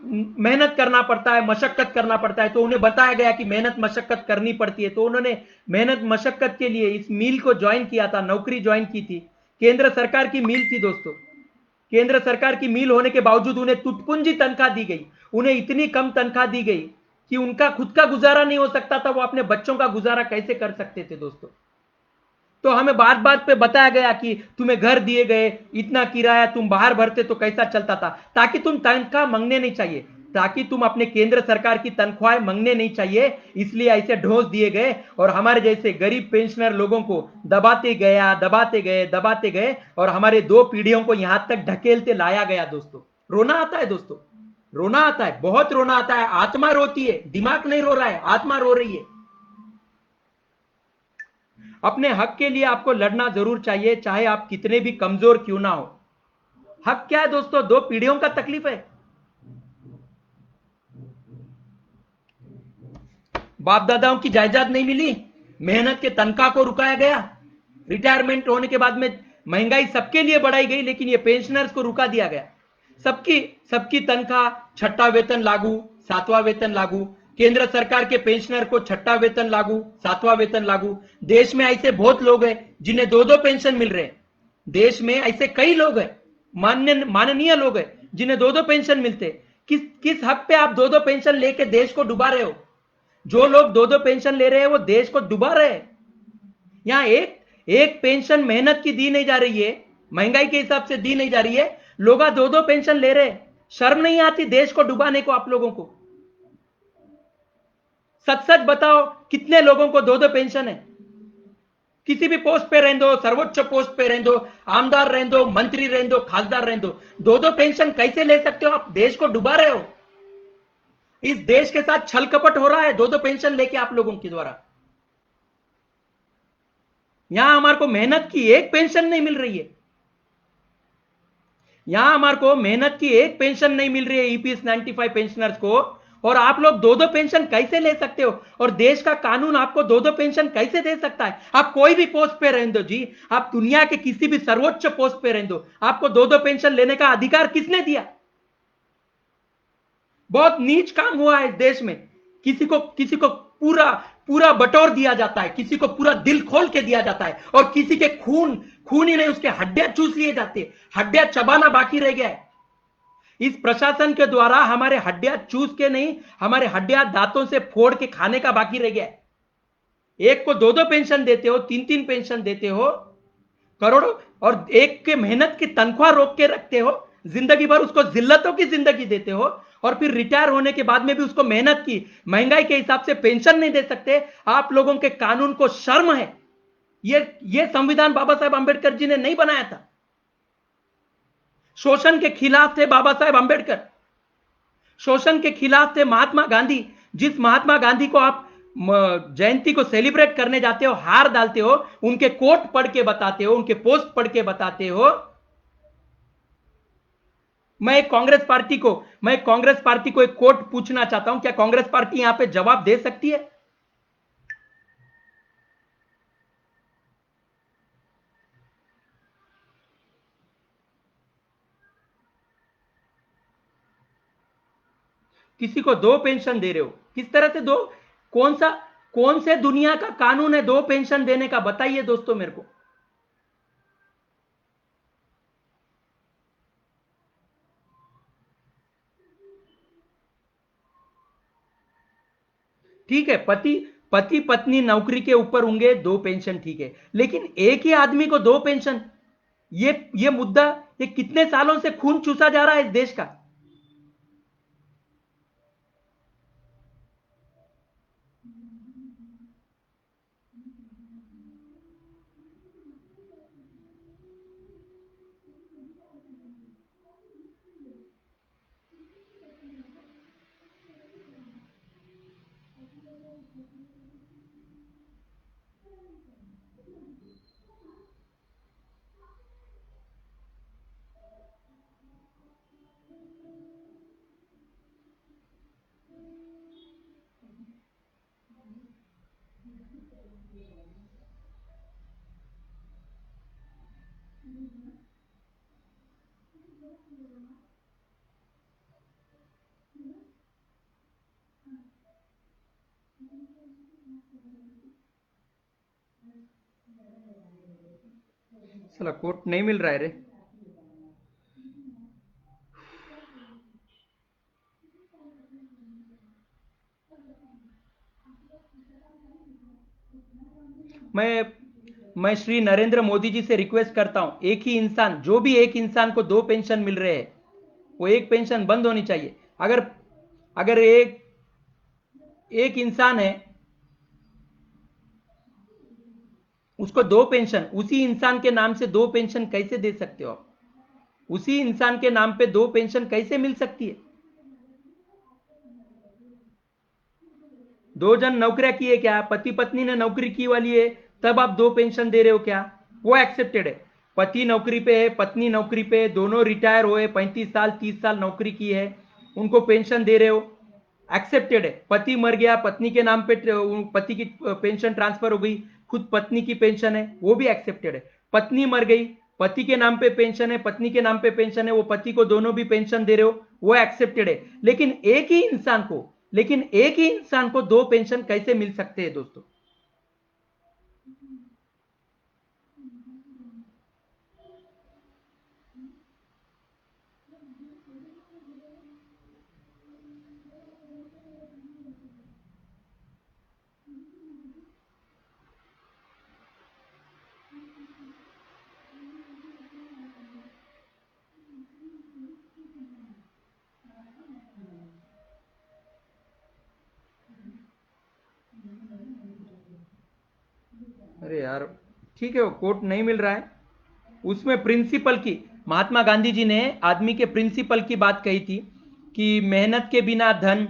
मेहनत करना पड़ता है, मशक्कत करना पड़ता है, तो उन्हें बताया गया कि मेहनत मशक्कत करनी पड़ती है, तो उन्होंने मेहनत मशक्कत के लिए इस मील को ज्वाइन किया था, नौकरी ज्वाइन की थी। केंद्र सरकार की मील थी दोस्तों, केंद्र सरकार की मील होने के बावजूद उन्हें टुटपुंजी तनख्वाह दी गई, उन्हें इतनी कम तनख्वाह दी गई कि उनका खुद का गुजारा नहीं हो सकता था, वो अपने बच्चों का गुजारा कैसे कर सकते थे दोस्तों। तो हमें बात बात पे बताया गया कि तुम्हें घर दिए गए, इतना किराया तुम बाहर भरते तो कैसा चलता था, ताकि तुम तनख्वाह मांगने नहीं चाहिए, ताकि तुम अपने केंद्र सरकार की तनख्वाह मांगने नहीं चाहिए, इसलिए ऐसे ढोस दिए गए और हमारे जैसे गरीब पेंशनर लोगों को दबाते गया, दबाते गए और हमारे 2 पीढ़ियों को यहां तक ढकेलते लाया गया। दोस्तों, रोना आता है दोस्तों, रोना आता है, बहुत रोना आता है, आत्मा रोती है, दिमाग नहीं रो रहा है, आत्मा रो रही है। अपने हक के लिए आपको लड़ना जरूर चाहिए, चाहे आप कितने भी कमजोर क्यों ना हो। हक क्या है दोस्तों, 2 पीढ़ियों का तकलीफ है। बाप दादाओं की जायदाद नहीं मिली, मेहनत के तनख्वाह को रुकाया गया, रिटायरमेंट होने के बाद में महंगाई सबके लिए बढ़ाई गई, लेकिन ये पेंशनर्स को रुका दिया गया। सबकी सबकी तनख्वाह, छठा वेतन लागू, सातवां वेतन लागू, केंद्र सरकार के पेंशनर को छठा वेतन लागू, सातवां वेतन लागू। देश में ऐसे बहुत लोग हैं जिन्हें 2-2 पेंशन मिल रहे हैं। देश में ऐसे कई लोग हैं, माननीय लोग हैं जिन्हें 2-2 पेंशन मिलते। किस हक पे आप 2-2 पेंशन लेके देश को डुबा रहे हो। जो लोग 2-2 पेंशन ले रहे हैं वो देश को डुबा रहे हैं। यहां एक एक पेंशन मेहनत की दी नहीं जा रही है, महंगाई के हिसाब से दी नहीं जा रही है, लोग 2-2 पेंशन ले रहे हैं। शर्म नहीं आती देश को डुबाने को आप लोगों को। सच सच बताओ, कितने लोगों को दो दो पेंशन है? किसी भी पोस्ट पे रहने दो, सर्वोच्च पोस्ट पे रहने दो, आमदार रहने दो, मंत्री रहने दो, खासदार रहने दो दो पेंशन कैसे ले सकते हो? आप देश को डुबा रहे हो। इस देश के साथ छल कपट हो रहा है दो दो पेंशन लेके आप लोगों के द्वारा। यहां हमारे को मेहनत की एक पेंशन नहीं मिल रही है। यहां हमारे को मेहनत की एक पेंशन नहीं मिल रही है ईपीएस 95 पेंशनर्स को, और आप लोग दो दो पेंशन कैसे ले सकते हो? और देश का कानून आपको दो दो पेंशन कैसे दे सकता है? आप कोई भी पोस्ट पे रहने दो जी, आप दुनिया के किसी भी सर्वोच्च पोस्ट पे रहने दो, आपको दो दो पेंशन लेने का अधिकार किसने दिया? बहुत नीच काम हुआ है इस देश में। किसी को पूरा पूरा बटोर दिया जाता है, किसी को पूरा दिल खोल के दिया जाता है, और किसी के खून खून ही नहीं, उसके हड्डियां चूस लिए जाते हैं, हड्डियां चबाना बाकी रह गया है। इस प्रशासन के द्वारा हमारे हड्डियां चूस के नहीं, हमारे हड्डियां दांतों से फोड़ के खाने का बाकी रह गया है। एक को दो दो पेंशन देते हो, तीन तीन पेंशन देते हो, करोड़ों, और एक के मेहनत की तनख्वाह रोक के रखते हो, जिंदगी भर उसको जिल्लतों की जिंदगी देते हो, और फिर रिटायर होने के बाद में भी उसको मेहनत की महंगाई के हिसाब से पेंशन नहीं दे सकते। आप लोगों के कानून को शर्म है? ये संविधान बाबा साहेब अंबेडकर जी ने नहीं बनाया था। शोषण के खिलाफ थे बाबा साहेब अंबेडकर, शोषण के खिलाफ थे महात्मा गांधी। जिस महात्मा गांधी को आप जयंती को सेलिब्रेट करने जाते हो, हार डालते हो, उनके कोट पढ़ के बताते हो, उनके पोस्ट पढ़ के बताते हो। मैं एक कोट पूछना चाहता हूं, क्या कांग्रेस पार्टी यहां पे जवाब दे सकती है? किसी को दो पेंशन दे रहे हो, किस तरह से दो? कौन सा कौन से दुनिया का कानून है दो पेंशन देने का? बताइए दोस्तों मेरे को। ठीक है, पति पति पत्नी नौकरी के ऊपर होंगे, दो पेंशन ठीक है, लेकिन एक ही आदमी को दो पेंशन, ये मुद्दा, ये कितने सालों से खून चूसा जा रहा है इस देश का। साला कोर्ट नहीं मिल रहा है रे। मैं मैं श्री नरेंद्र मोदी जी से रिक्वेस्ट करता हूं, एक ही इंसान, जो भी एक इंसान को दो पेंशन मिल रहे हैं, वो एक पेंशन बंद होनी चाहिए। अगर अगर एक एक इंसान है, उसको दो पेंशन, उसी इंसान के नाम से दो पेंशन कैसे दे सकते हो आप? उसी इंसान के नाम पे दो पेंशन कैसे मिल सकती है? दो जन नौकरियां की है क्या? पति पत्नी ने नौकरी की वाली है, तब आप दो पेंशन दे रहे हो क्या? वो एक्सेप्टेड है। पति नौकरी पे है, पत्नी नौकरी पे है, दोनों रिटायर हुए, 35 साल 30 साल नौकरी की है, उनको पेंशन दे रहे हो, एक्सेप्टेड है। पति मर गया, पत्नी के नाम पे पति की पेंशन ट्रांसफर हो गई, खुद पत्नी की पेंशन है, वो भी एक्सेप्टेड है। पत्नी मर गई, पति के नाम पे पेंशन है, पत्नी के नाम पे पेंशन है, वो पति को दोनों भी पेंशन दे रहे हो, वो एक्सेप्टेड है। लेकिन एक ही इंसान को दो पेंशन कैसे मिल सकते हैं दोस्तों? अरे यार, ठीक है, वो कोट नहीं मिल रहा है। उसमें प्रिंसिपल की, महात्मा गांधी जी ने आदमी के प्रिंसिपल की बात कही थी कि मेहनत के बिना धन,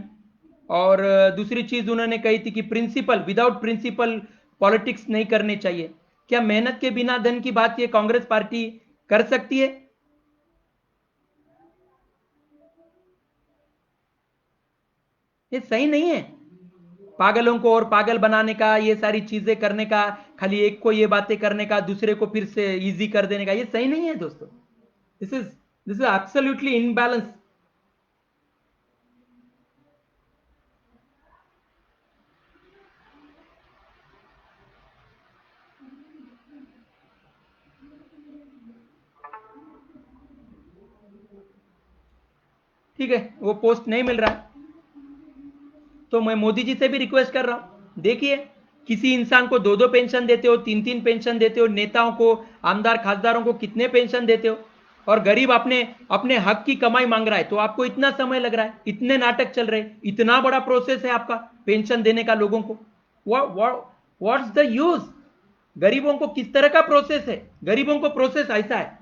और दूसरी चीज उन्होंने कही थी कि प्रिंसिपल, विदाउट प्रिंसिपल पॉलिटिक्स नहीं करनी चाहिए। क्या मेहनत के बिना धन की बात ये कांग्रेस पार्टी कर सकती है? ये सही नहीं है। पागलों को और पागल बनाने का, ये सारी चीजें करने का, खाली एक को ये बातें करने का, दूसरे को फिर से इजी कर देने का, ये सही नहीं है दोस्तों। This is absolutely imbalance. ठीक है, वो पोस्ट नहीं मिल रहा है, तो मैं मोदी जी से भी रिक्वेस्ट कर रहा हूं, देखिए, किसी इंसान को दो दो पेंशन देते हो, तीन तीन पेंशन देते हो, नेताओं को, आमदार खासदारों को कितने पेंशन देते हो, और गरीब अपने अपने हक की कमाई मांग रहा है तो आपको इतना समय लग रहा है, इतने नाटक चल रहे हैं, इतना बड़ा प्रोसेस है आपका पेंशन देने का लोगों को। What's the use? गरीबों को किस तरह का प्रोसेस है? गरीबों को प्रोसेस ऐसा है,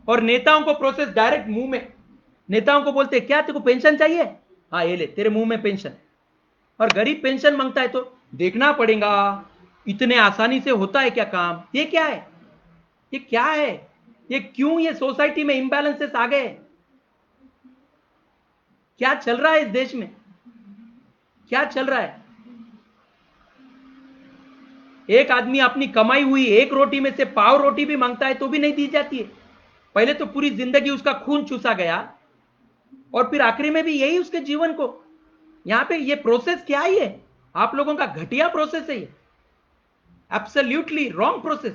और नेताओं को प्रोसेस डायरेक्ट मुंह में। नेताओं को बोलते क्या तेरे को पेंशन चाहिए, हाँ ये ले तेरे मुंह में पेंशन। और गरीब पेंशन मांगता है तो देखना पड़ेगा इतने आसानी से होता है क्या काम? ये क्या है? ये क्या है? ये क्यों ये सोसाइटी में इंबैलेंसेस आ गए? क्या चल रहा है इस देश में? क्या चल रहा है? एक आदमी अपनी कमाई हुई एक रोटी में से पाव रोटी भी मांगता है तो भी नहीं दी जाती है। पहले तो पूरी जिंदगी उसका खून चूसा गया, और फिर आखिरी में भी यही उसके जीवन को। यहां पे ये प्रोसेस क्या है? ये आप लोगों का घटिया प्रोसेस है, ये एब्सोल्युटली रॉन्ग प्रोसेस।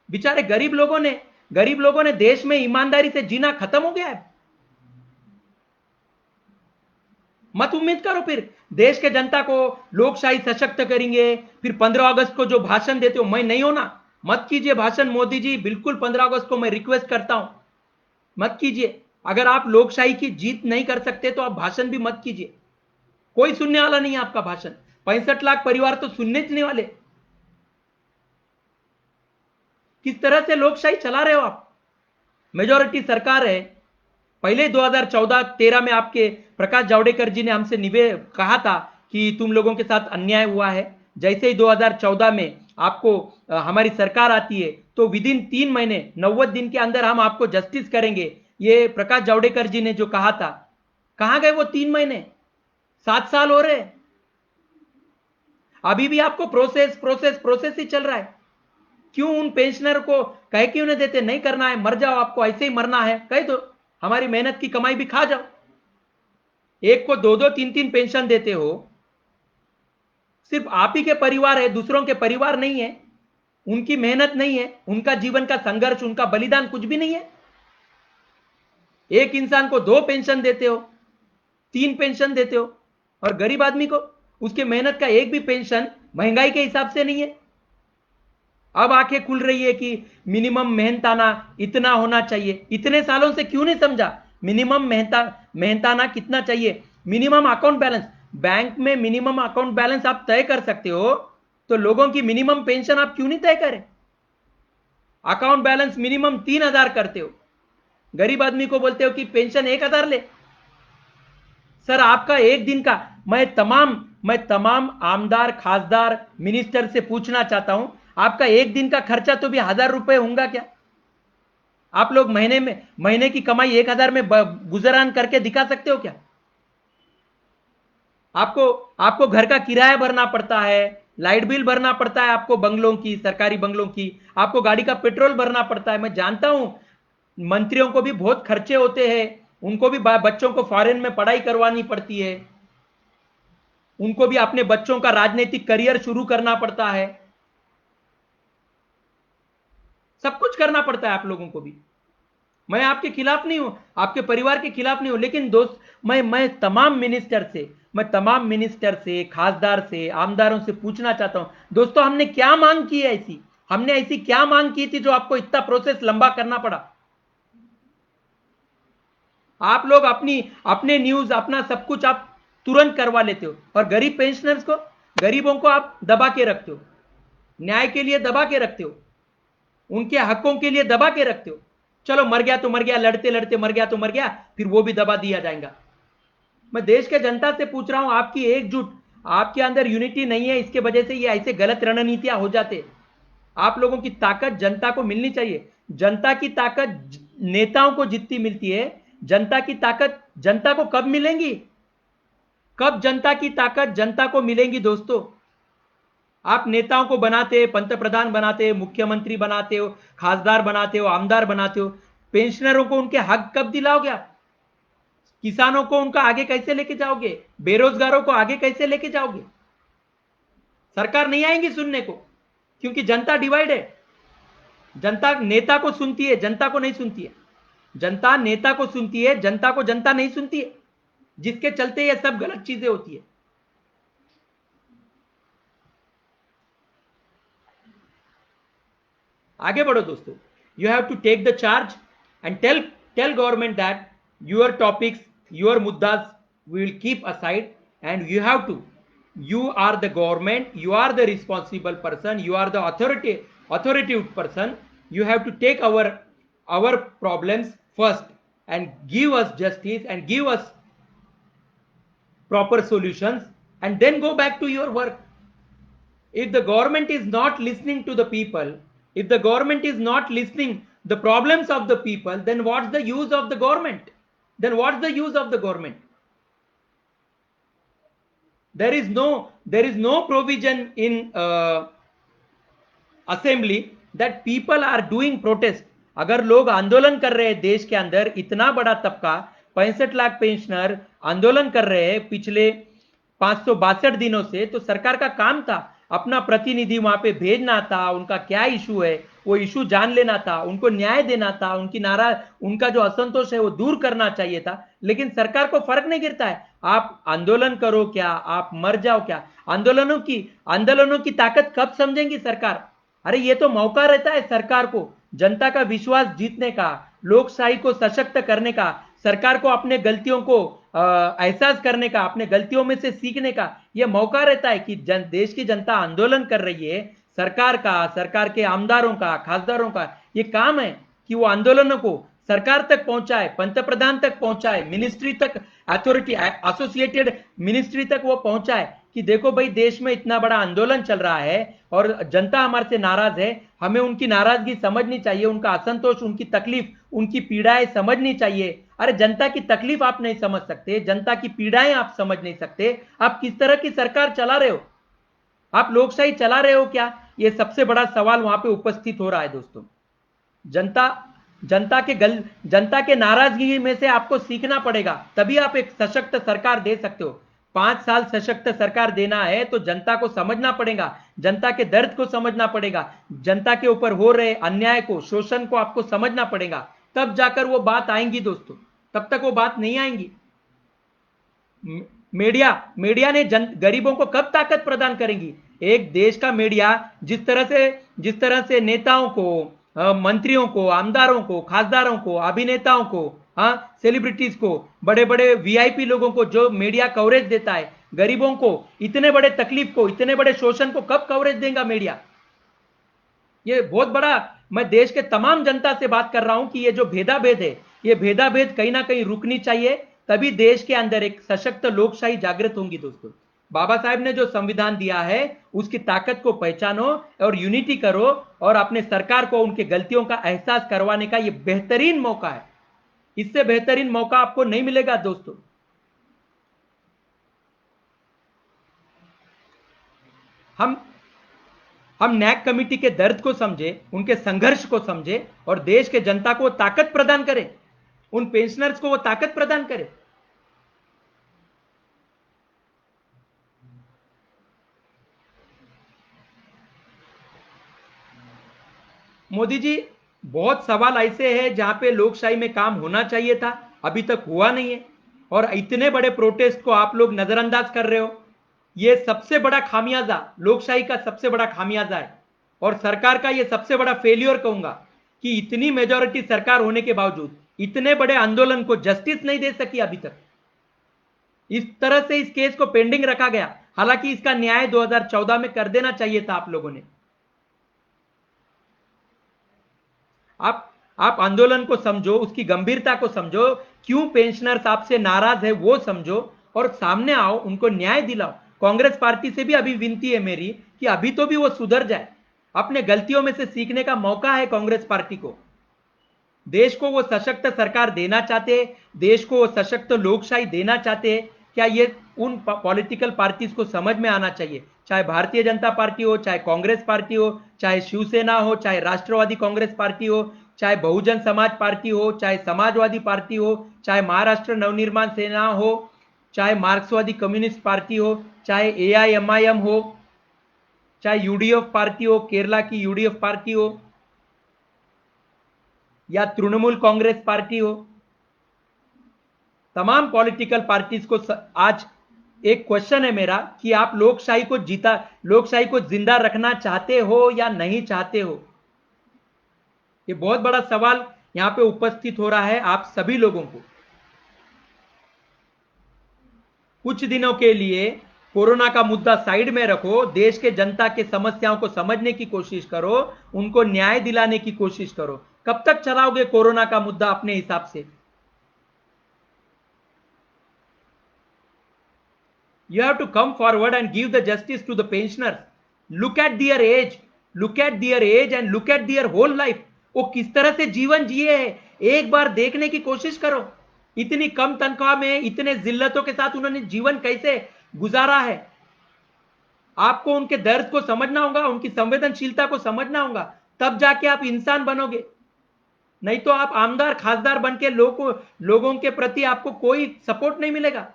बेचारे गरीब लोगों ने देश में ईमानदारी से जीना खत्म हो गया है। मत उम्मीद करो फिर देश के जनता को लोकशाही सशक्त करेंगे, फिर 15 अगस्त को जो भाषण देते हो, मैं नहीं होना, मत कीजिए भाषण मोदी जी, बिल्कुल 15 अगस्त को मैं रिक्वेस्ट करता हूं, मत कीजिए। अगर आप लोकशाही की जीत नहीं कर सकते तो आप भाषण भी मत कीजिए, कोई सुनने वाला नहीं है आपका भाषण। 65 लाख परिवार तो सुनने नहीं वाले। किस तरह से लोकशाही चला रहे हो आप? मेजोरिटी सरकार है। पहले 2014-13 में आपके प्रकाश जावड़ेकर जी ने हमसे कहा था कि तुम लोगों के साथ अन्याय हुआ है। जैसे ही 2014 में आपको हमारी सरकार आती है तो विद इन 3 महीने 90 दिन के अंदर हम आपको जस्टिस करेंगे, ये प्रकाश जावड़ेकर जी ने जो कहा था, कहां गए वो 3 महीने? 7 साल हो रहे, अभी भी आपको प्रोसेस प्रोसेस प्रोसेस ही चल रहा है। क्यों उन पेंशनर को कह क्यों नहीं देते, नहीं करना है मर जाओ, आपको ऐसे ही मरना है, कह दो, हमारी मेहनत की कमाई भी खा जाओ। एक को दो दो तीन तीन पेंशन देते हो, सिर्फ आप ही के परिवार है, दूसरों के परिवार नहीं है, उनकी मेहनत नहीं है, उनका जीवन का संघर्ष, उनका बलिदान कुछ भी नहीं है। एक इंसान को 2 पेंशन देते हो, 3 पेंशन देते हो, और गरीब आदमी को उसके मेहनत का एक भी पेंशन महंगाई के हिसाब से नहीं है। अब आंखें खुल रही है कि मिनिमम मेहनताना इतना होना चाहिए। इतने सालों से क्यों नहीं समझा मिनिमम मेहनताना कितना चाहिए? मिनिमम अकाउंट बैलेंस, बैंक में मिनिमम अकाउंट बैलेंस आप तय कर सकते हो, तो लोगों की मिनिमम पेंशन आप क्यों नहीं तय करें? अकाउंट बैलेंस मिनिमम 3,000 करते हो, गरीब आदमी को बोलते हो कि पेंशन 1,000 ले। सर आपका एक दिन का, मैं तमाम आमदार खासदार मिनिस्टर से पूछना चाहता हूं, आपका एक दिन का खर्चा तो भी 1,000 रुपए होगा क्या? आप लोग महीने की कमाई 1,000 में गुजरान करके दिखा सकते हो क्या? आपको आपको घर का किराया भरना पड़ता है, लाइट बिल भरना पड़ता है, आपको बंगलों की, सरकारी बंगलों की, आपको गाड़ी का पेट्रोल भरना पड़ता है। मैं जानता हूं मंत्रियों को भी बहुत खर्चे होते हैं, उनको भी बच्चों को फॉरेन में पढ़ाई करवानी पड़ती है, उनको भी अपने बच्चों का राजनीतिक करियर शुरू करना पड़ता है, सब कुछ करना पड़ता है आप लोगों को भी। मैं आपके खिलाफ नहीं हूं, आपके परिवार के खिलाफ नहीं हूं, लेकिन दोस्त, मैं तमाम मिनिस्टर से, खासदार से, आमदारों से पूछना चाहता हूं, दोस्तों हमने क्या मांग की है? हमने ऐसी क्या मांग की थी जो आपको इतना प्रोसेस लंबा करना पड़ा? आप लोग अपने न्यूज, अपना सब कुछ आप तुरंत करवा लेते हो, और गरीब पेंशनर्स को, गरीबों को आप दबा के रखते हो। न्याय के लिए दबा के रखते हो, उनके हकों के लिए दबा के रखते हो। चलो मर गया तो मर गया, लड़ते लड़ते मर गया तो मर गया, फिर वो भी दबा दिया जाएगा। मैं देश के जनता से पूछ रहा हूं, आपकी एकजुट, आपके अंदर यूनिटी नहीं है, इसके वजह से ये ऐसे गलत रणनीतियां हो जाते। आप लोगों की ताकत जनता को मिलनी चाहिए। जनता की ताकत नेताओं को जितनी मिलती है, जनता की ताकत जनता को कब मिलेंगी? कब जनता की ताकत जनता को मिलेंगी दोस्तों? आप नेताओं को बनाते, पंतप्रधान बनाते, मुख्यमंत्री बनाते हो, खासदार बनाते हो, आमदार बनाते हो, पेंशनरों को उनके हक कब दिलाओगे आप? किसानों को उनका आगे कैसे लेके जाओगे? बेरोजगारों को आगे कैसे लेके जाओगे? सरकार नहीं आएंगी सुनने को, क्योंकि जनता डिवाइड है। जनता नेता को सुनती है, जनता को नहीं सुनती है। जनता नेता को सुनती है, जनता को जनता नहीं सुनती है, जिसके चलते ये सब गलत चीजें होती है। आगे बढ़ो दोस्तों। You have to take the charge and tell government that your topics, your मुद्दाज we will keep aside and you have to, you are the government, you are the responsible person, you are the authoritative person, you have to take our problems first and give us justice and give us proper solutions, and then go back to your work. If the government is not listening to the people, if the government is not listening the problems of the people, then what's the use of the government? Then what's the use of the government? There is no provision in assembly that people are doing protest. अगर लोग आंदोलन कर रहे हैं, देश के अंदर इतना बड़ा तबका 65 लाख पेंशनर आंदोलन कर रहे हैं पिछले 562 दिनों से, तो सरकार का काम था अपना प्रतिनिधि वहां पे भेजना था, उनका क्या इशू है वो इशू जान लेना था, उनको न्याय देना था, उनका जो असंतोष है वो दूर करना चाहिए था। लेकिन सरकार को फर्क नहीं गिरता है, आप आंदोलन करो क्या, आप मर जाओ क्या। आंदोलनों की ताकत कब समझेंगी सरकार? अरे ये तो मौका रहता है सरकार को जनता का विश्वास जीतने का, लोकशाही को सशक्त करने का, सरकार को अपने गलतियों को एहसास करने का, अपने गलतियों में से सीखने का यह मौका रहता है कि देश की जनता आंदोलन कर रही है। सरकार के आमदारों का, खासदारों का यह काम है कि वो आंदोलनों को सरकार तक पहुंचाए, पंतप्रधान तक पहुंचाए, मिनिस्ट्री तक, अथॉरिटी एसोसिएटेड मिनिस्ट्री तक वो पहुंचाए कि देखो भाई देश में इतना बड़ा आंदोलन चल रहा है और जनता हमारे से नाराज है, हमें उनकी नाराजगी समझनी चाहिए, उनका असंतोष, उनकी तकलीफ, उनकी पीड़ाएं समझनी चाहिए। अरे जनता की तकलीफ आप नहीं समझ सकते, जनता की पीड़ाएं आप समझ नहीं सकते, आप किस तरह की सरकार चला रहे हो? आप लोकशाही चला रहे हो क्या? यह सबसे बड़ा सवाल वहां पे उपस्थित हो रहा है दोस्तों। जनता के नाराजगी में से आपको सीखना पड़ेगा, तभी आप एक सशक्त सरकार दे सकते हो। 5 साल सशक्त सरकार देना है तो जनता को समझना पड़ेगा, जनता के दर्द को समझना पड़ेगा, जनता के ऊपर हो रहे अन्याय को, शोषण को आपको समझना पड़ेगा, तब जाकर वो बात आएंगी दोस्तों, तब तक वो बात नहीं आएंगी। मीडिया ने गरीबों को कब ताकत प्रदान करेंगी? एक देश का मीडिया जिस तरह से नेताओं को, मंत्रियों को, आमदारों को, खासदारों को, अभिनेताओं को, सेलिब्रिटीज को, बड़े बड़े वीआईपी लोगों को जो मीडिया कवरेज देता है, गरीबों को इतने बड़े तकलीफ को, इतने बड़े शोषण को कब कवरेज देगा मीडिया? ये बहुत बड़ा, मैं देश के तमाम जनता से बात कर रहा हूं कि ये जो भेदाभेद है, ये भेदाभेद कहीं ना कहीं रुकनी चाहिए, तभी देश के अंदर एक सशक्त लोकशाही जागृत होंगी दोस्तों। बाबा साहेब ने जो संविधान दिया है उसकी ताकत को पहचानो और यूनिटी करो, और अपने सरकार को उनके गलतियों का एहसास करवाने का यह बेहतरीन मौका है। इससे बेहतरीन मौका आपको नहीं मिलेगा दोस्तों। हम नैक कमेटी के दर्द को समझे, उनके संघर्ष को समझे और देश के जनता को ताकत प्रदान करें, उन पेंशनर्स को वो ताकत प्रदान करें। मोदी जी, बहुत सवाल ऐसे हैं जहां पे लोकशाही में काम होना चाहिए था, अभी तक हुआ नहीं है, और इतने बड़े प्रोटेस्ट को आप लोग नजरअंदाज कर रहे हो। यह सबसे बड़ा खामियाजा, लोकशाही का सबसे बड़ा खामियाजा है, और सरकार का यह सबसे बड़ा फेल्योर कहूंगा कि इतनी मेजॉरिटी सरकार होने के बावजूद इतने बड़े आंदोलन को जस्टिस नहीं दे सकी अभी तक। इस तरह से इस केस को पेंडिंग रखा गया, हालांकि इसका न्याय 2014 में कर देना चाहिए था आप लोगों ने। आप आंदोलन को समझो, उसकी गंभीरता को समझो, क्यों पेंशनर्स आपसे नाराज है वो समझो और सामने आओ, उनको न्याय दिलाओ। कांग्रेस पार्टी से भी अभी विनती है मेरी कि अभी तो भी वो सुधर जाए, अपने गलतियों में से सीखने का मौका है कांग्रेस पार्टी को। देश को वो सशक्त सरकार देना चाहते हैं, देश को वो सशक्त लोकशाही देना चाहते हैं, क्या ये उन पॉलिटिकल पार्टीज को समझ में आना चाहिए, चाहे भारतीय जनता पार्टी हो, चाहे कांग्रेस पार्टी हो, चाहे शिवसेना हो, चाहे राष्ट्रवादी कांग्रेस पार्टी हो, चाहे बहुजन समाज पार्टी हो, चाहे समाजवादी पार्टी हो, चाहे महाराष्ट्र नवनिर्माण सेना हो, चाहे मार्क्सवादी कम्युनिस्ट पार्टी हो, चाहे एआईएमआईएम हो, चाहे यूडीएफ पार्टी हो, केरला की यूडीएफ पार्टी हो, या तृणमूल कांग्रेस पार्टी हो। तमाम पॉलिटिकल पार्टीज को आज एक क्वेश्चन है मेरा कि आप लोकशाही को जिंदा रखना चाहते हो या नहीं चाहते हो। ये बहुत बड़ा सवाल यहां पे उपस्थित हो रहा है आप सभी लोगों को। कुछ दिनों के लिए कोरोना का मुद्दा साइड में रखो, देश के जनता के समस्याओं को समझने की कोशिश करो, उनको न्याय दिलाने की कोशिश करो। कब तक चलाओगे कोरोना का मुद्दा अपने हिसाब से? You have to come forward and give the justice to the pensioners. Look at their age, and look at their whole life. वो किस तरह से जीवन जिए हैं, एक बार देखने की कोशिश करो। इतनी कम तनख्वाह में इतने जिल्लतों के साथ उन्होंने जीवन कैसे गुजारा है। आपको उनके दर्द को समझना होगा, उनकी संवेदनशीलता को समझना होगा, तब जाके आप इंसान बनोगे। नहीं तो आप आमदार खासदार बन के लोगों के प्रति आपको कोई सपोर्ट नहीं मिलेगा।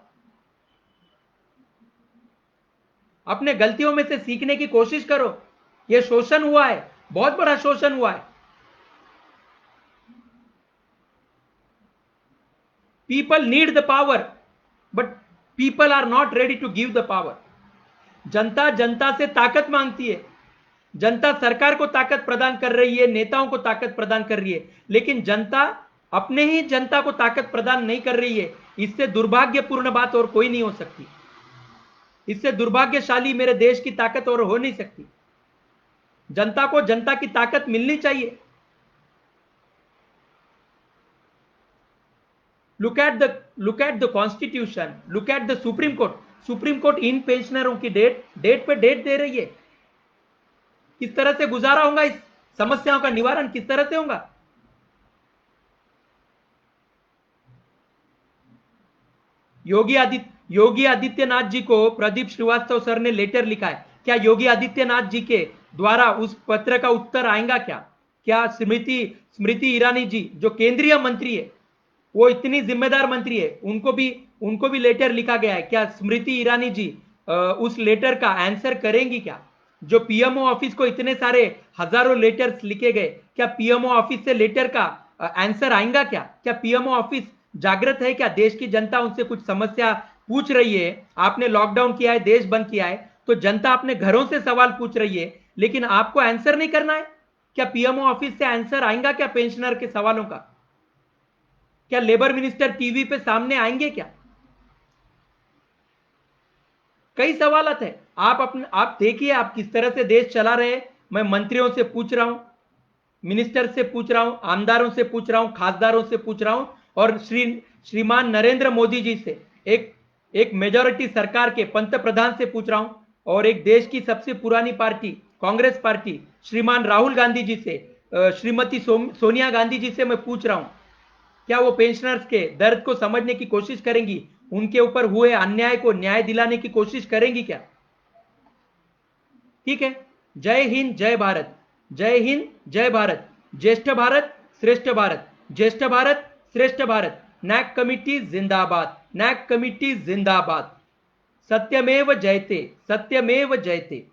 अपने गलतियों में से सीखने की कोशिश करो। यह शोषण हुआ है, बहुत बड़ा शोषण हुआ है। People need the power, but people are not ready to give the power. जनता से ताकत मांगती है, जनता सरकार को ताकत प्रदान कर रही है, नेताओं को ताकत प्रदान कर रही है, लेकिन जनता अपने ही जनता को ताकत प्रदान नहीं कर रही है। इससे दुर्भाग्यपूर्ण बात और कोई नहीं हो सकती, इससे दुर्भाग्यशाली मेरे देश की ताकत और हो नहीं सकती। जनता को जनता की ताकत मिलनी चाहिए। Look at the constitution, look at the Supreme Court इन पेंशनरों की डेट पे डेट दे रही है। किस तरह से गुजारा होगा, इस समस्याओं का निवारण किस तरह से होगा? योगी आदित्यनाथ जी को प्रदीप श्रीवास्तव सर ने लेटर लिखा है। क्या योगी आदित्यनाथ जी के द्वारा उस पत्र का उत्तर आएगा? क्या स्मृति ईरानी जी जो केंद्रीय मंत्री है, वो इतनी जिम्मेदार मंत्री है, उनको भी लेटर लिखा गया है। क्या स्मृति ईरानी जी उस लेटर का आंसर करेंगी? क्या जो पीएमओ ऑफिस को इतने सारे हजारों लेटर्स लिखे गए, क्या पीएमओ ऑफिस से लेटर का आंसर आएगा? क्या पीएमओ ऑफिस जागृत है? क्या देश की जनता उनसे कुछ समस्या पूछ रही है? आपने लॉकडाउन किया है, देश बंद किया है, तो जनता अपने घरों से सवाल पूछ रही है, लेकिन आपको आंसर नहीं करना है। क्या पीएमओ ऑफिस से आंसर आएगा? क्या पेंशनर के सवालों का? क्या लेबर मिनिस्टर टीवी पे सामने आएंगे? क्या कई सवालत है। आप देखिए आप किस तरह से देश चला रहे हैं। मैं मंत्रियों से पूछ रहा हूं, मिनिस्टर से पूछ रहा हूं, आमदारों से पूछ रहा हूं, खासदारों से पूछ रहा हूं, और श्रीमान नरेंद्र मोदी जी से, एक मेजॉरिटी सरकार के पंत प्रधान से पूछ रहा हूं, और एक देश की सबसे पुरानी पार्टी कांग्रेस पार्टी श्रीमान राहुल गांधी जी से, श्रीमती सोनिया गांधी जी से मैं पूछ रहा हूं, क्या वो पेंशनर्स के दर्द को समझने की कोशिश करेंगी? उनके ऊपर हुए अन्याय को न्याय दिलाने की कोशिश करेंगी क्या? ठीक है। जय हिंद, जय भारत। जय हिंद, जय भारत। ज्येष्ठ भारत, श्रेष्ठ भारत। ज्येष्ठ भारत, श्रेष्ठ भारत। नैक कमिटी जिंदाबाद, नैक कमिटी जिंदाबाद। सत्यमेव जयते, सत्यमेव जयते।